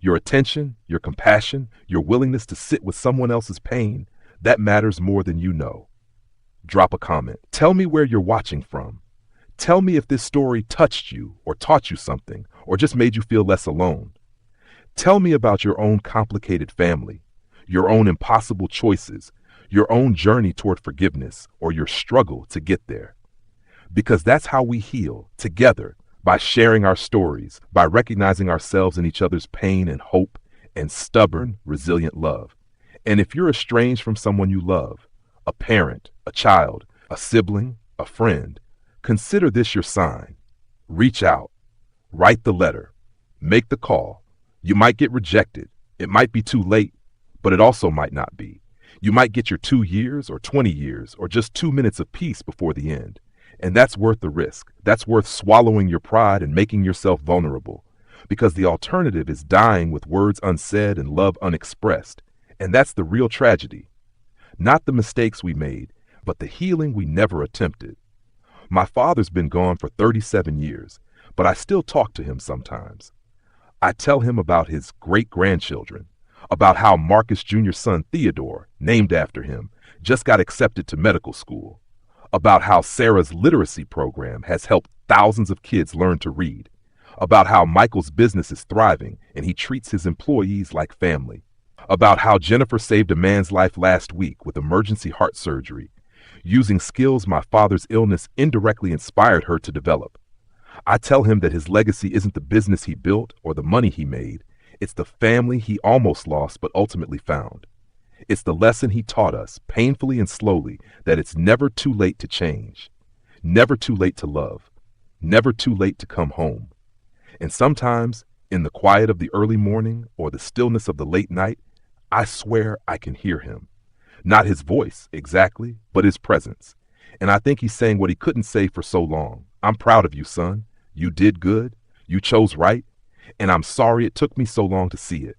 Your attention, your compassion, your willingness to sit with someone else's pain, that matters more than you know. Drop a comment. Tell me where you're watching from. Tell me if this story touched you or taught you something or just made you feel less alone. Tell me about your own complicated family, your own impossible choices, your own journey toward forgiveness, or your struggle to get there. Because that's how we heal, together, by sharing our stories, by recognizing ourselves in each other's pain and hope and stubborn, resilient love. And if you're estranged from someone you love, a parent, a child, a sibling, a friend, consider this your sign. Reach out, write the letter, make the call. You might get rejected. It might be too late, but it also might not be. You might get your 2 years or 20 years or just 2 minutes of peace before the end. And that's worth the risk. That's worth swallowing your pride and making yourself vulnerable. Because the alternative is dying with words unsaid and love unexpressed. And that's the real tragedy. Not the mistakes we made, but the healing we never attempted. My father's been gone for 37 years, but I still talk to him sometimes. I tell him about his great-grandchildren, about how Marcus Jr.'s son Theodore, named after him, just got accepted to medical school, about how Sarah's literacy program has helped thousands of kids learn to read, about how Michael's business is thriving and he treats his employees like family, about how Jennifer saved a man's life last week with emergency heart surgery, using skills my father's illness indirectly inspired her to develop. I tell him that his legacy isn't the business he built or the money he made. It's the family he almost lost but ultimately found. It's the lesson he taught us, painfully and slowly, that it's never too late to change, never too late to love, never too late to come home. And sometimes, in the quiet of the early morning or the stillness of the late night, I swear I can hear him. Not his voice, exactly, but his presence. And I think he's saying what he couldn't say for so long. I'm proud of you, son. You did good. You chose right. And I'm sorry it took me so long to see it.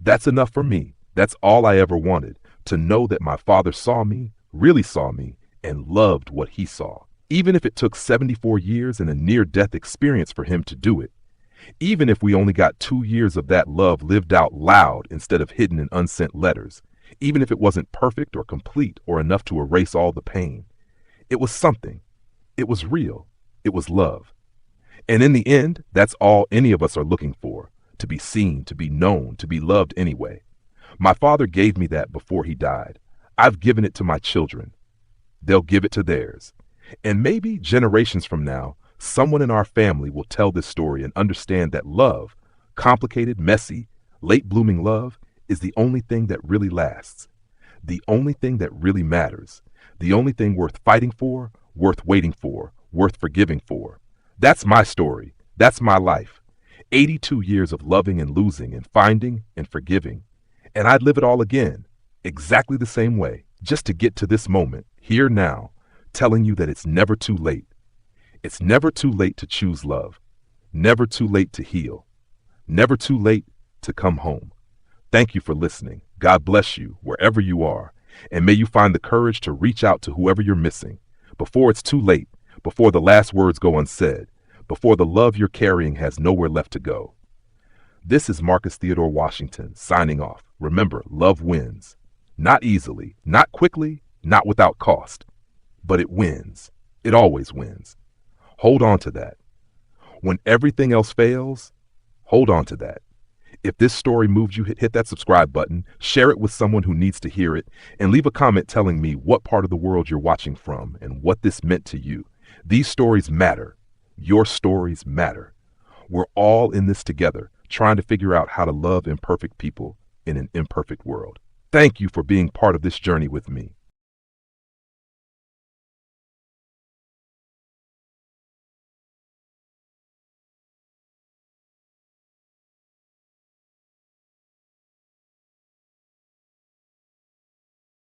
That's enough for me. That's all I ever wanted, to know that my father saw me, really saw me, and loved what he saw. Even if it took 74 years and a near-death experience for him to do it. Even if we only got 2 years of that love lived out loud instead of hidden in unsent letters. Even if it wasn't perfect or complete or enough to erase all the pain. It was something. It was real. It was love. And in the end, that's all any of us are looking for, to be seen, to be known, to be loved anyway. My father gave me that before he died. I've given it to my children. They'll give it to theirs. And maybe generations from now, someone in our family will tell this story and understand that love, complicated, messy, late blooming love, is the only thing that really lasts. The only thing that really matters. The only thing worth fighting for, worth waiting for, worth forgiving for. That's my story. That's my life. 82 years of loving and losing and finding and forgiving. And I'd live it all again, exactly the same way, just to get to this moment, here now, telling you that it's never too late. It's never too late to choose love. Never too late to heal. Never too late to come home. Thank you for listening. God bless you wherever you are. And may you find the courage to reach out to whoever you're missing before it's too late, before the last words go unsaid, before the love you're carrying has nowhere left to go. This is Marcus Theodore Washington signing off. Remember, love wins. Not easily, not quickly, not without cost. But it wins. It always wins. Hold on to that. When everything else fails, hold on to that. If this story moved you, hit that subscribe button, share it with someone who needs to hear it, and leave a comment telling me what part of the world you're watching from and what this meant to you. These stories matter. Your stories matter. We're all in this together, trying to figure out how to love imperfect people in an imperfect world. Thank you for being part of this journey with me.